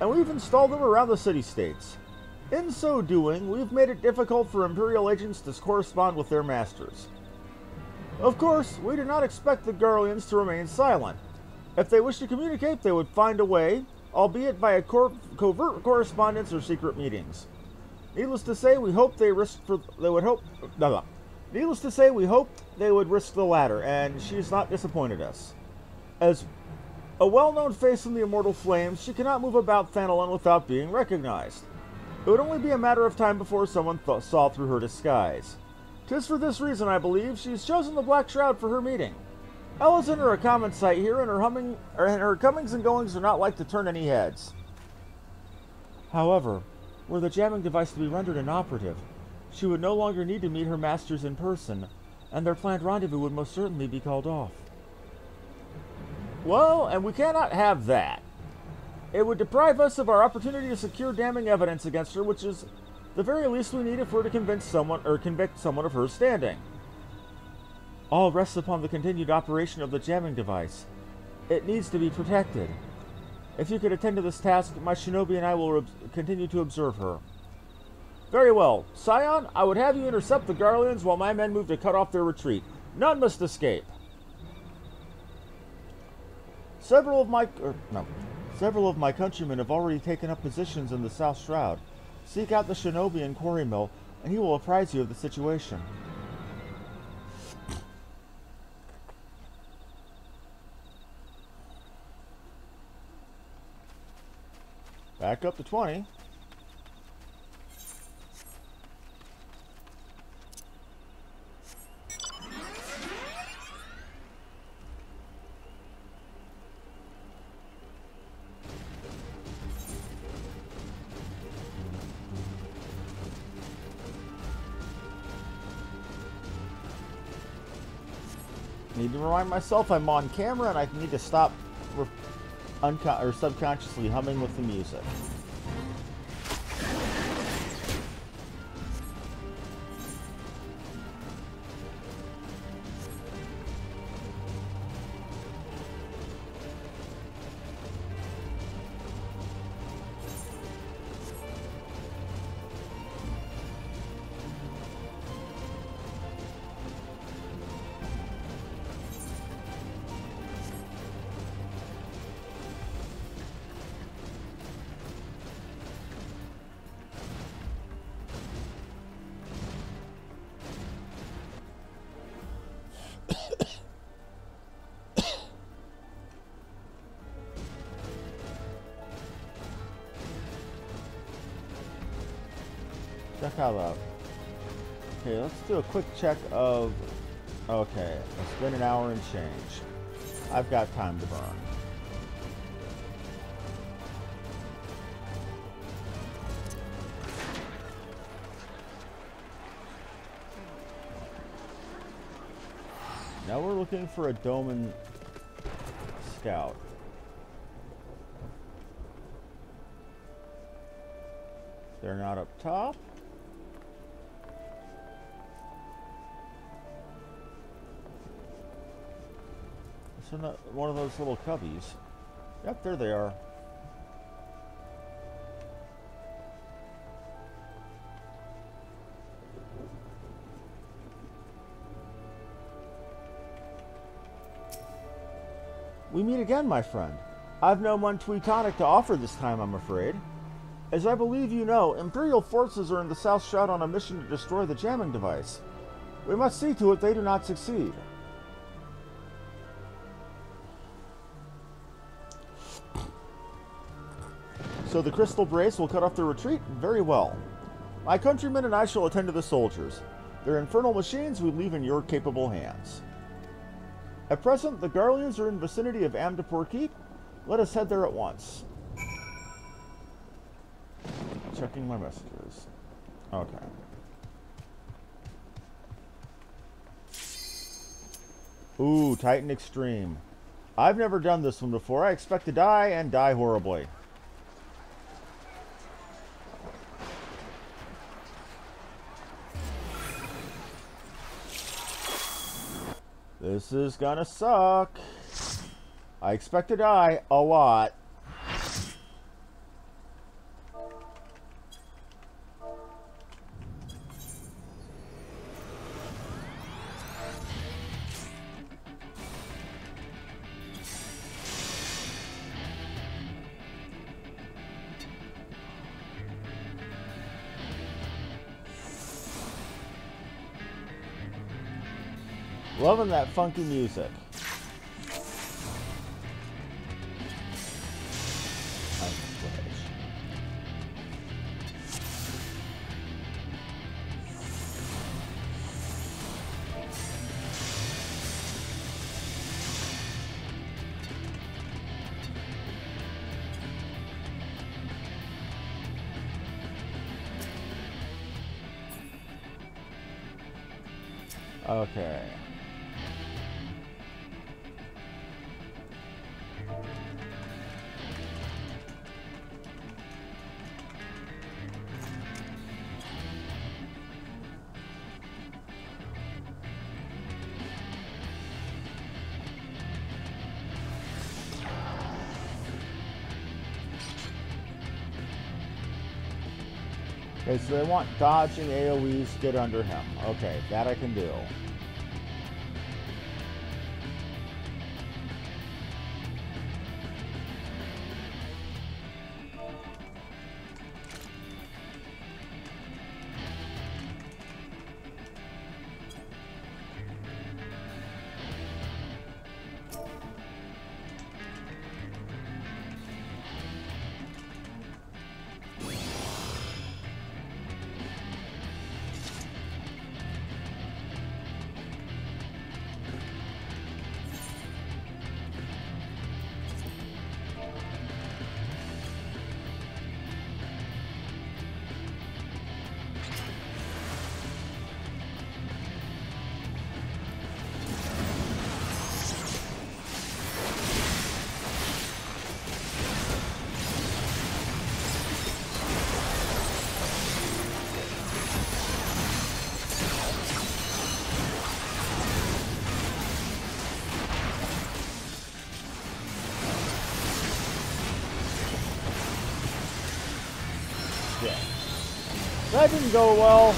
and we've installed them around the city-states. In so doing, we've made it difficult for Imperial agents to correspond with their masters. Of course, we do not expect the Garleans to remain silent. If they wish to communicate, they would find a way, albeit via covert correspondence or secret meetings. Needless to say, we hope they risk Needless to say, we hoped they would risk the latter, and she has not disappointed us. As a well-known face in the Immortal Flames, she cannot move about Thanalon without being recognized. It would only be a matter of time before someone saw through her disguise. 'Tis for this reason, I believe, she's chosen the Black Shroud for her meeting. Ella's in her a common sight here, and her comings and goings are not like to turn any heads. However, were the jamming device to be rendered inoperative, she would no longer need to meet her masters in person, and their planned rendezvous would most certainly be called off. Well, and we cannot have that. It would deprive us of our opportunity to secure damning evidence against her, which is the very least we need if we're to convince someone or convict someone of her standing. All rests upon the continued operation of the jamming device. It needs to be protected. If you could attend to this task, my shinobi and I will continue to observe her. Very well. Scion, I would have you intercept the Garleans while my men move to cut off their retreat. None must escape. Several of my countrymen have already taken up positions in the South Shroud. Seek out the shinobi in Quarry Mill, and he will apprise you of the situation. Back up to 20. Need to remind myself I'm on camera and I need to stop subconsciously humming with the music. Check that out. Okay, let's do a quick check of... Okay, it's been an hour and change. I've got time to burn. Now we're looking for a Doman scout. They're not up top. It's one of those little cubbies. Yep, there they are. We meet again, my friend. I've no Montui tonic to offer this time, I'm afraid. As I believe you know, Imperial forces are in the South Shroud on a mission to destroy the jamming device. We must see to it they do not succeed. So the crystal brace will cut off their retreat? Very well. My countrymen and I shall attend to the soldiers. Their infernal machines we leave in your capable hands. At present, the Garleans are in the vicinity of Amdapur Keep. Let us head there at once. Checking my messages. Okay. Ooh, Titan Extreme. I've never done this one before. I expect to die, and die horribly. This is gonna suck. I expect to die a lot. Loving that funky music. Okay. Okay, so they want dodging AoEs to get under him. Okay, that I can do. That didn't go well.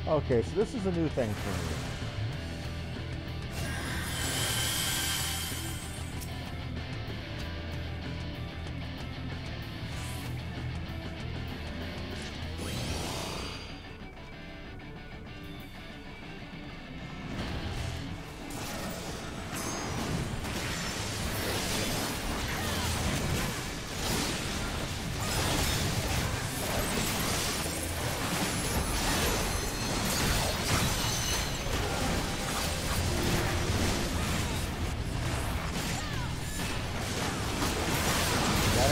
Okay, so this is a new thing for me.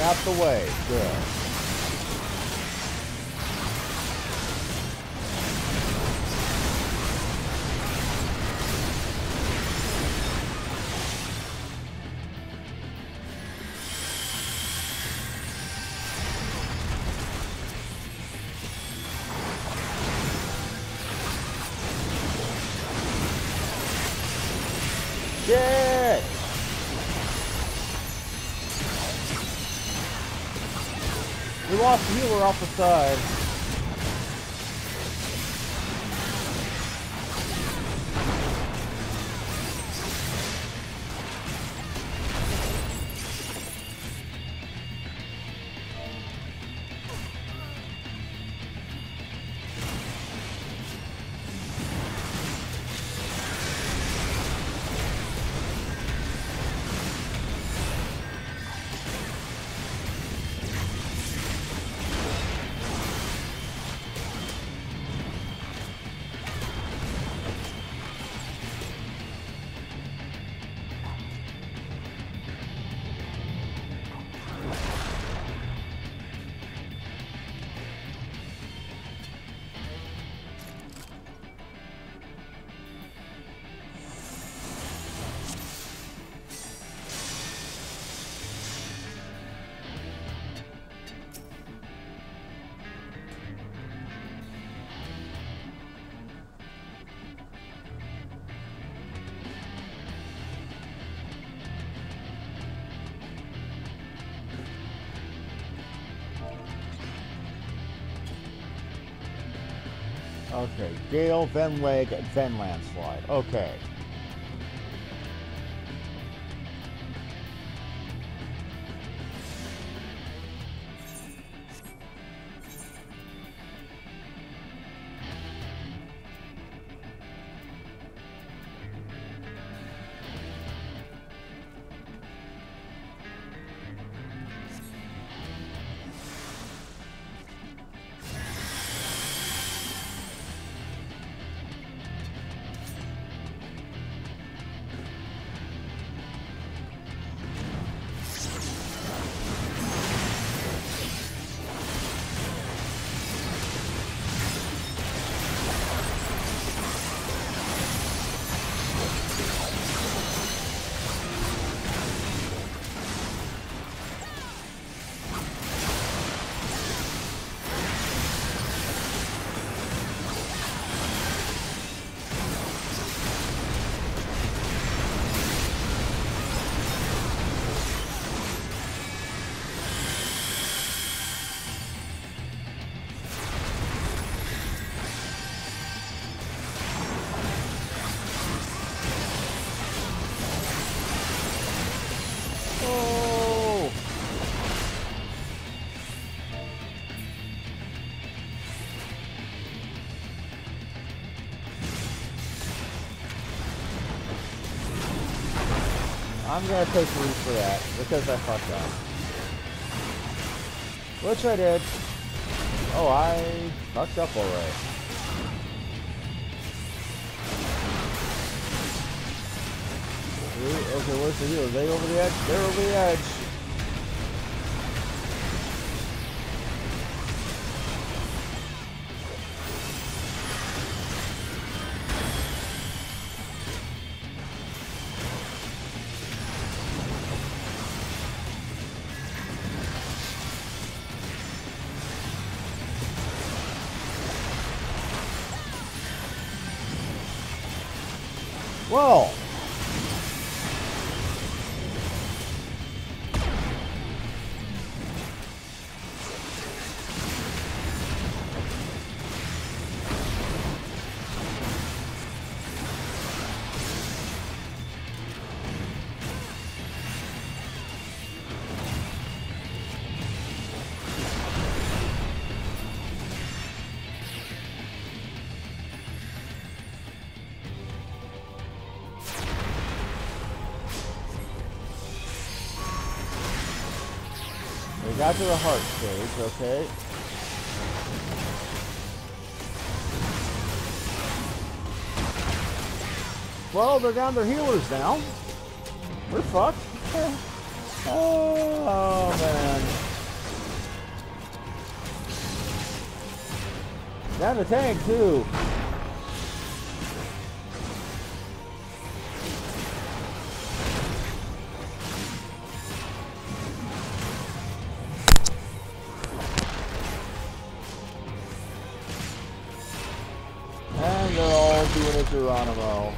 Out the way. Good. Shit! We lost the healer off the side. Okay, Gale, then Leg, then Landslide. Okay. I'm gonna take root for that, because I fucked up. Which I did. Oh, I fucked up alright. Okay, where's the healer? Are they over the edge? They're over the edge. Well, got to the heart stage, okay. Well, they're down their healers now. We're fucked. Oh, man. Down the tank, too. And they're all doing a Geronimo.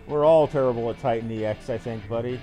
We're all terrible at Titan EX, I think, buddy.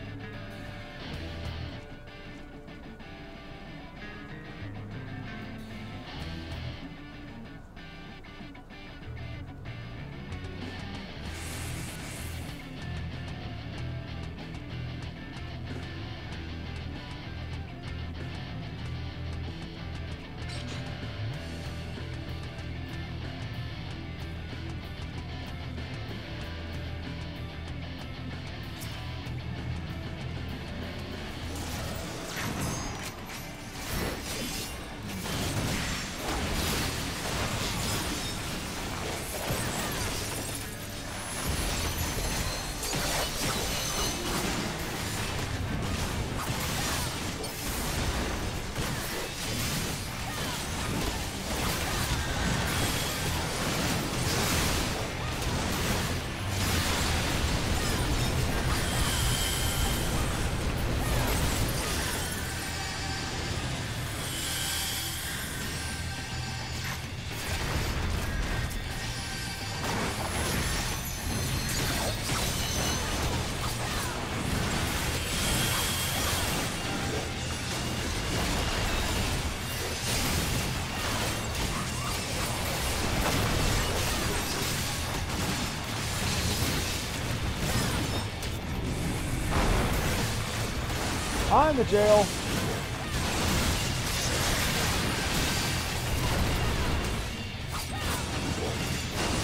I'm the jail.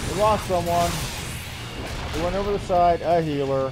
We lost someone. We went over the side, a healer.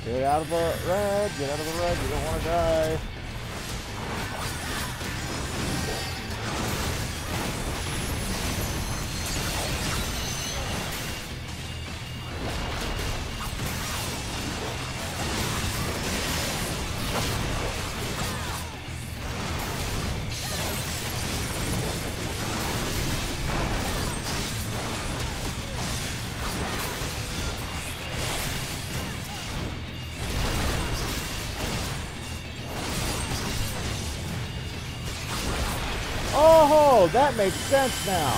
Get out of the red. Get out of the red. You don't want to die. Oh, that makes sense now.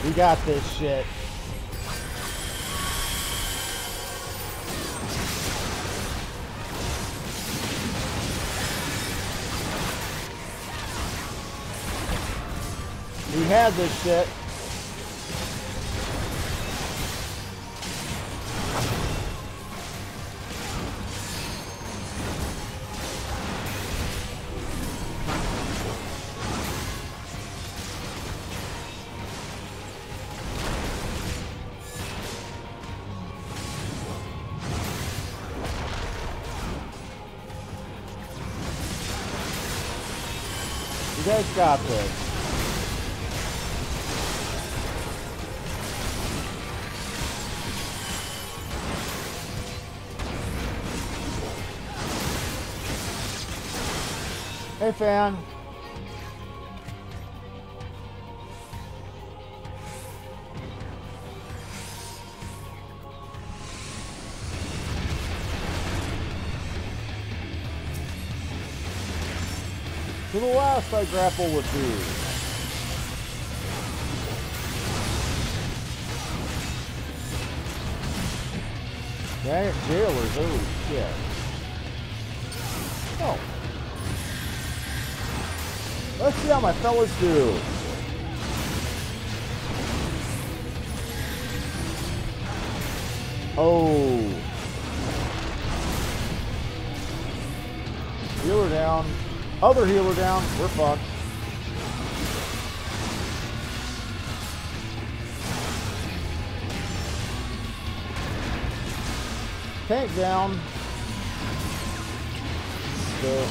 We got this shit. We had this shit. You guys got this. Hey, fan. To the last I grapple with these. Giant jailers, holy shit. Oh. Let's see how my fellas do. Oh. Healer down. Other healer down. We're fucked. Tank down. So.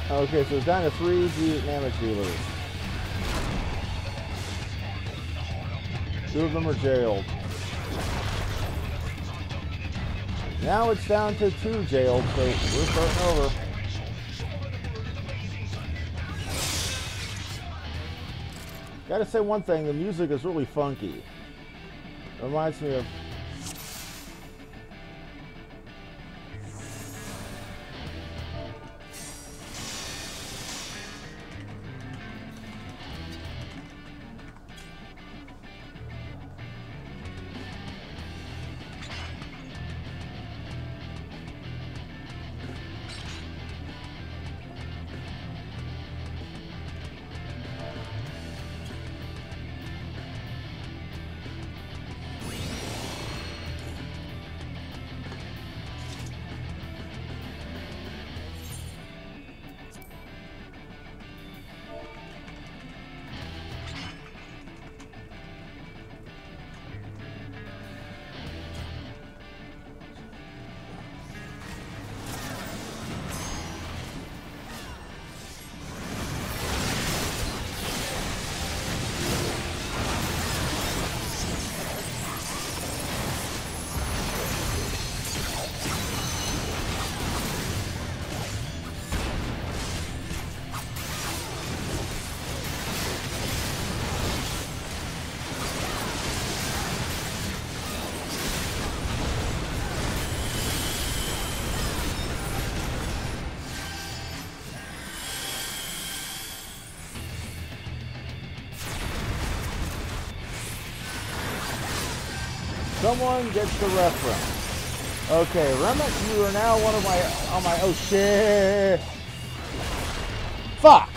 Okay, so it's down to 3 damage healers. 2 of them are jailed. Now it's down to 2 jailed, so we're starting over. Gotta say one thing, the music is really funky. It reminds me of... Someone gets the reference. Okay, Remnant, you are now one of my... Oh, shit. Fuck.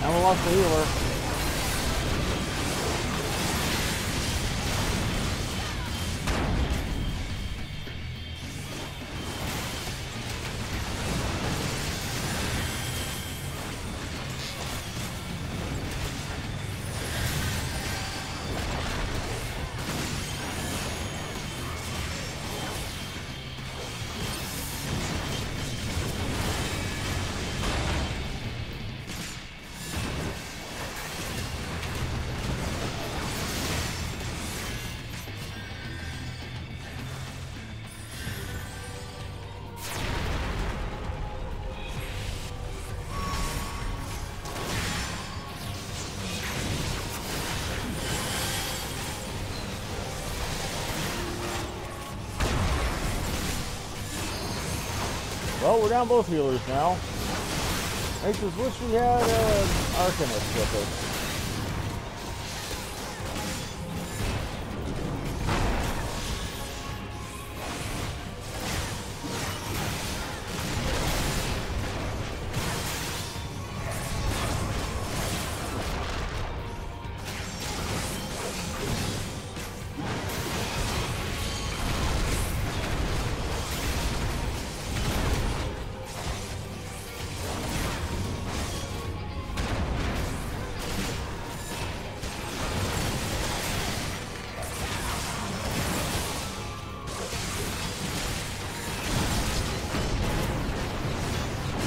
And we lost the healer. Well, we're down both healers now. Makes us wish we had an Arcanist with us.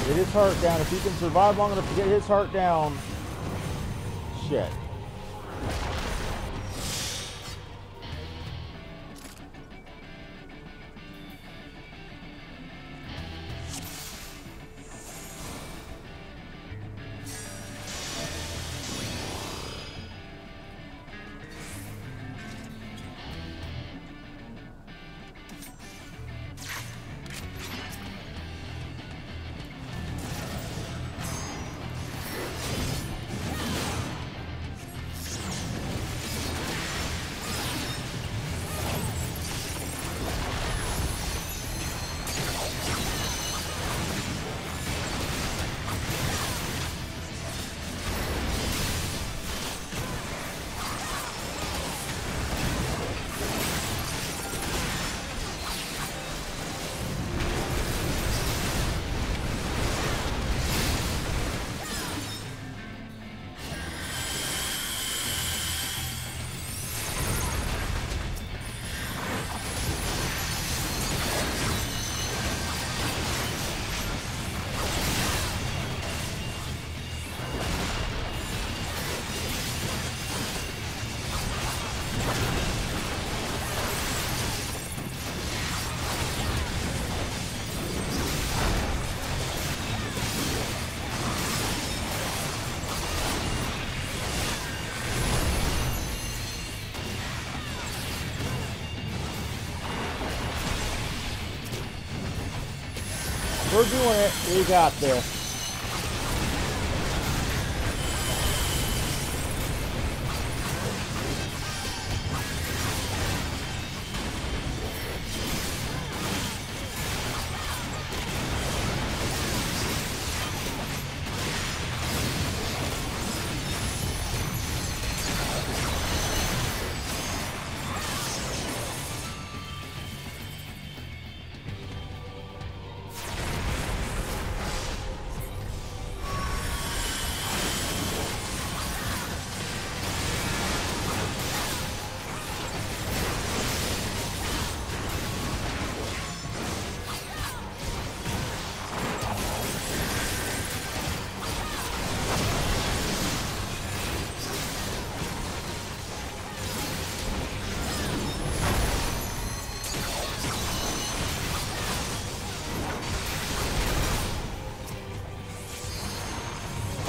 Get his heart down. If he can survive long enough to get his heart down. Shit. We're doing it. We got this.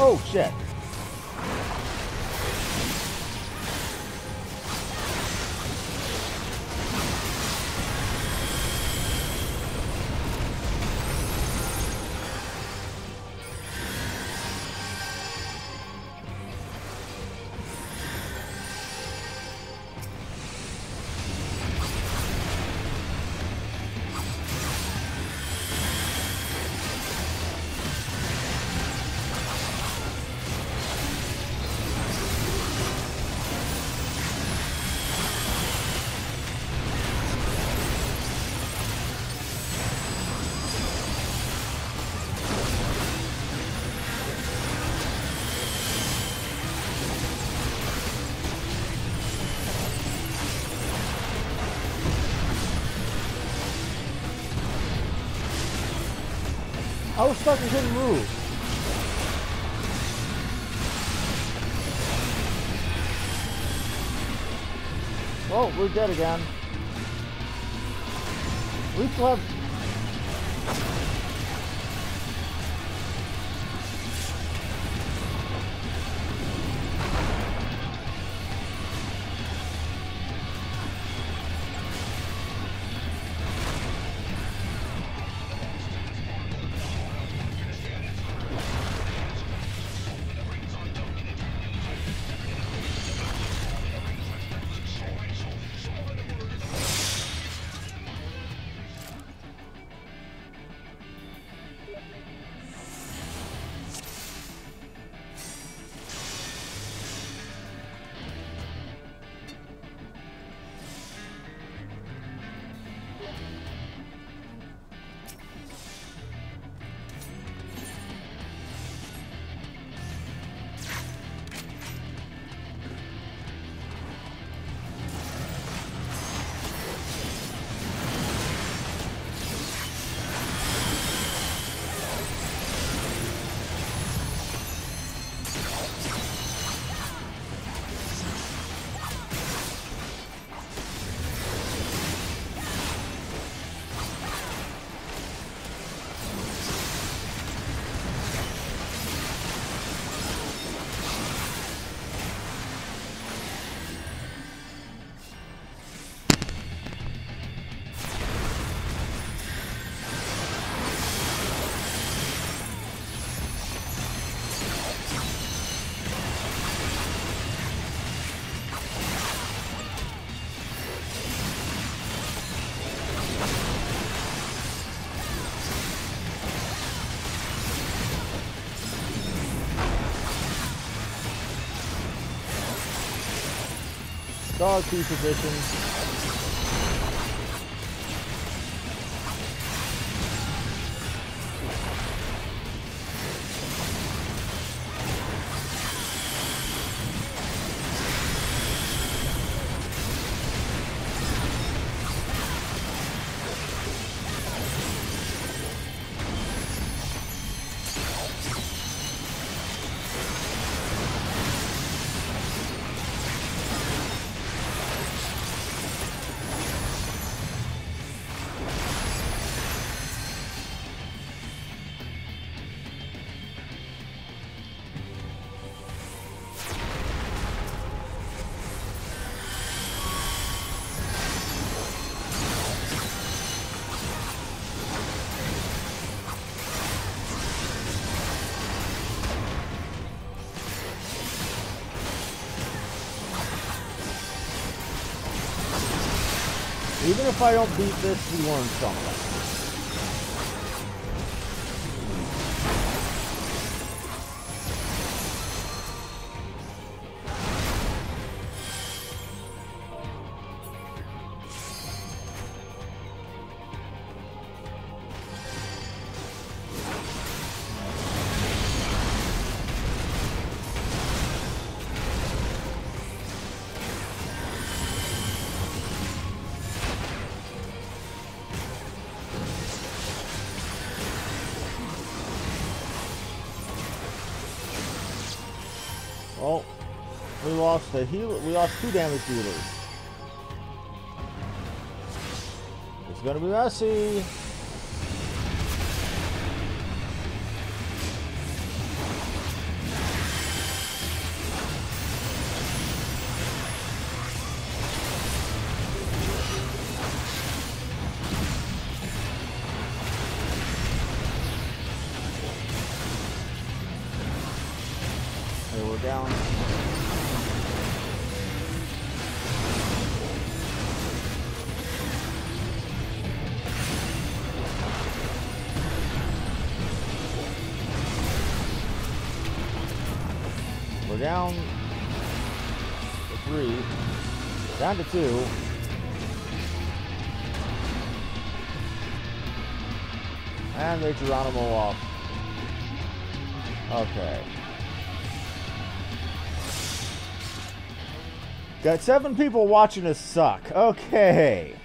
Oh, shit. I was stuck and couldn't move. Oh, we're dead again. We still have... Dog key position. Even if I don't beat this, we learn something. Well, we lost a healer. We lost 2 damage dealers. It's gonna be messy. down. We're down to 3. Down to 2. And they Geronimo off. Okay. Got 7 people watching us suck. Okay.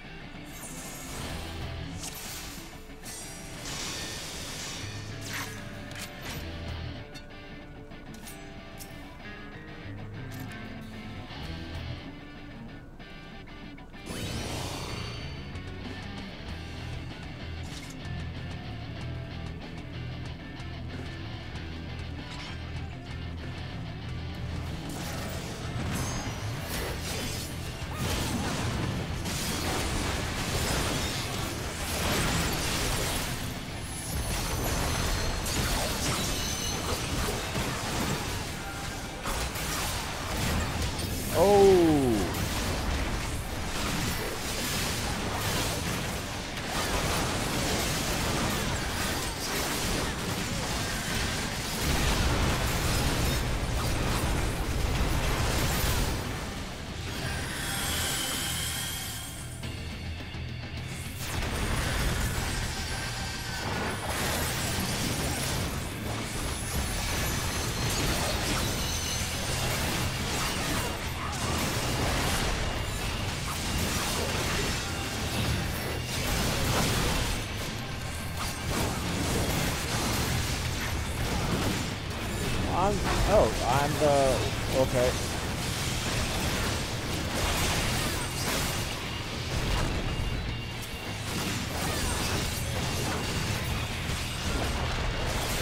I'm the... Okay.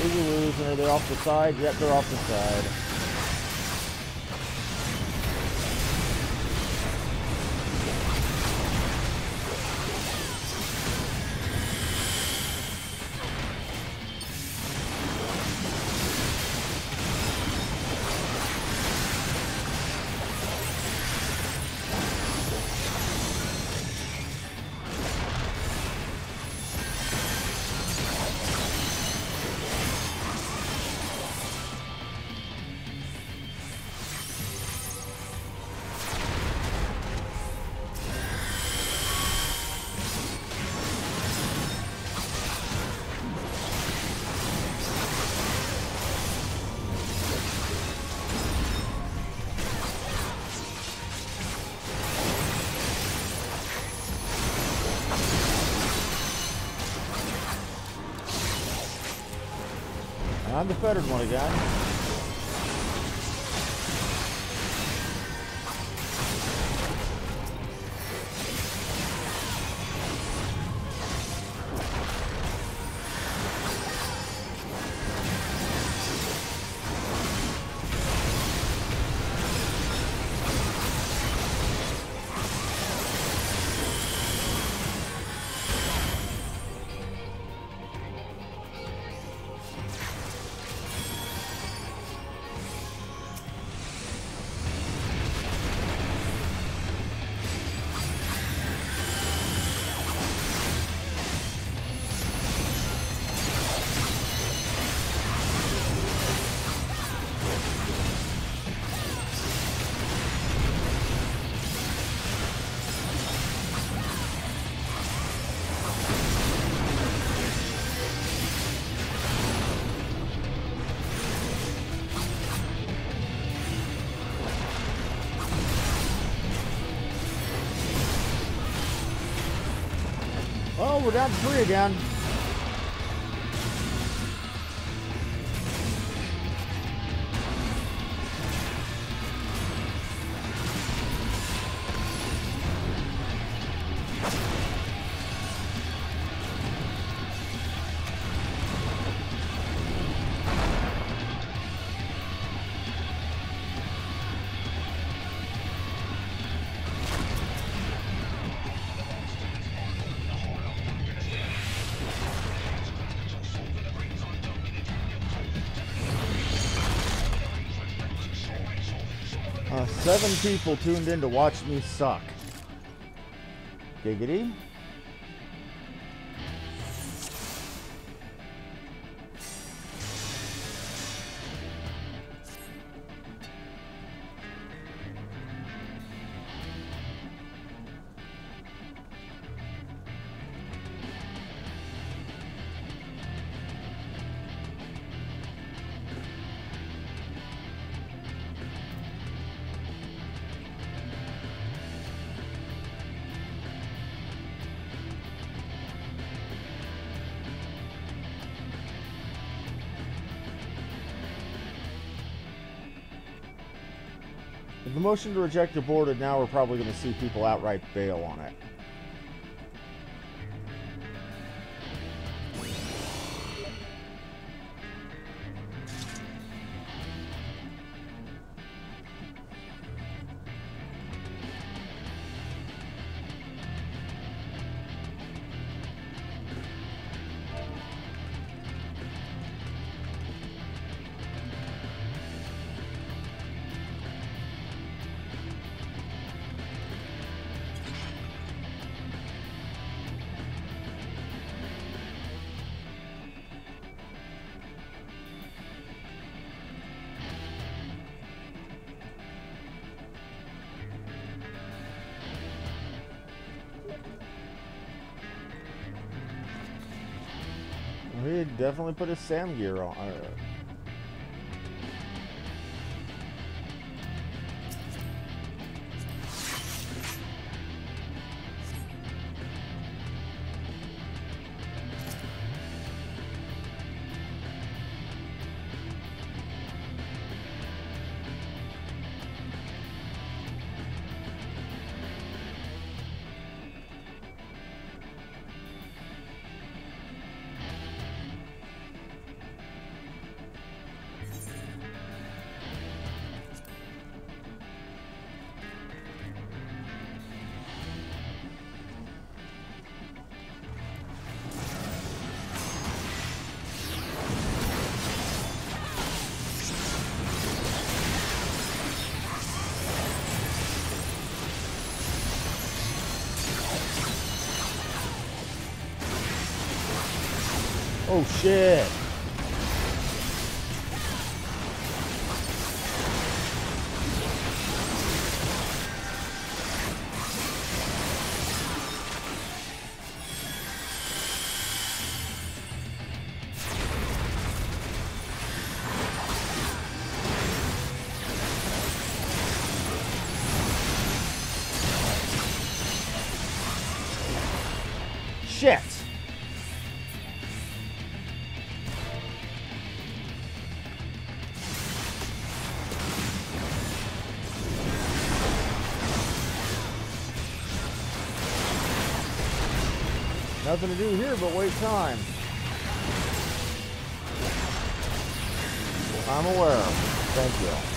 Easy lose, and are they off the side? Yep, they're off the side. I'm the fettered one again. Oh, we're down to 3 again. 7 people tuned in to watch me suck. Giggity. If the motion to reject aborted, now we're probably going to see people outright bail on it. He definitely put his Sam gear on. Oh shit! Shit! Nothing to do here but wait time. I'm aware. Thank you.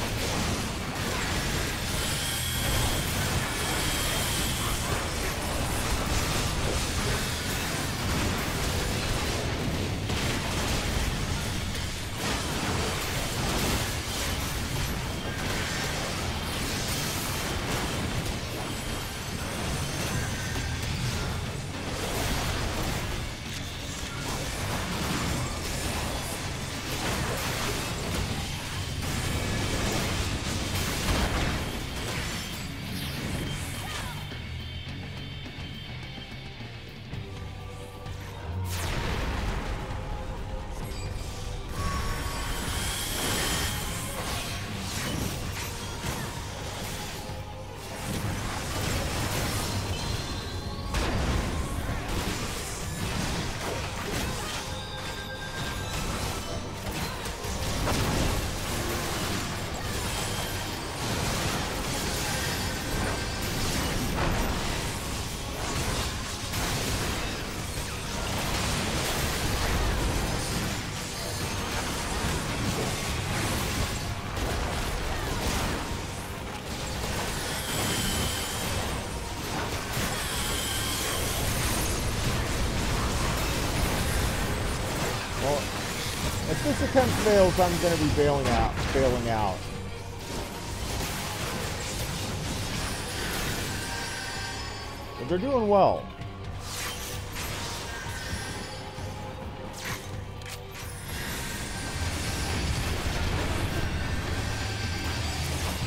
If this attempt fails, I'm going to be bailing out. they're doing well.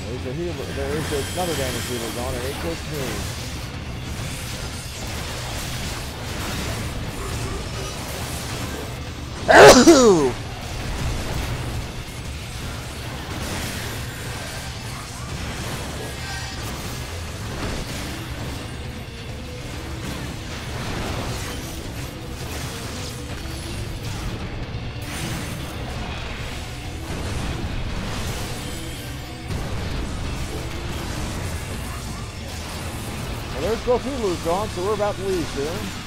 There's a healer. There's another damage healer gone, and it just me. Oh! Well, there's Cthulhu's gone, so we're about to leave soon.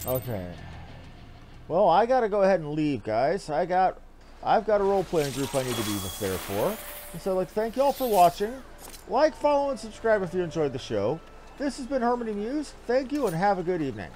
Okay. Well, I gotta go ahead and leave, guys. I've got a role-playing group I need to be there for. And so I'd like to thank y'all for watching. Like, follow, and subscribe if you enjoyed the show. This has been Harmony Muse. Thank you, and have a good evening.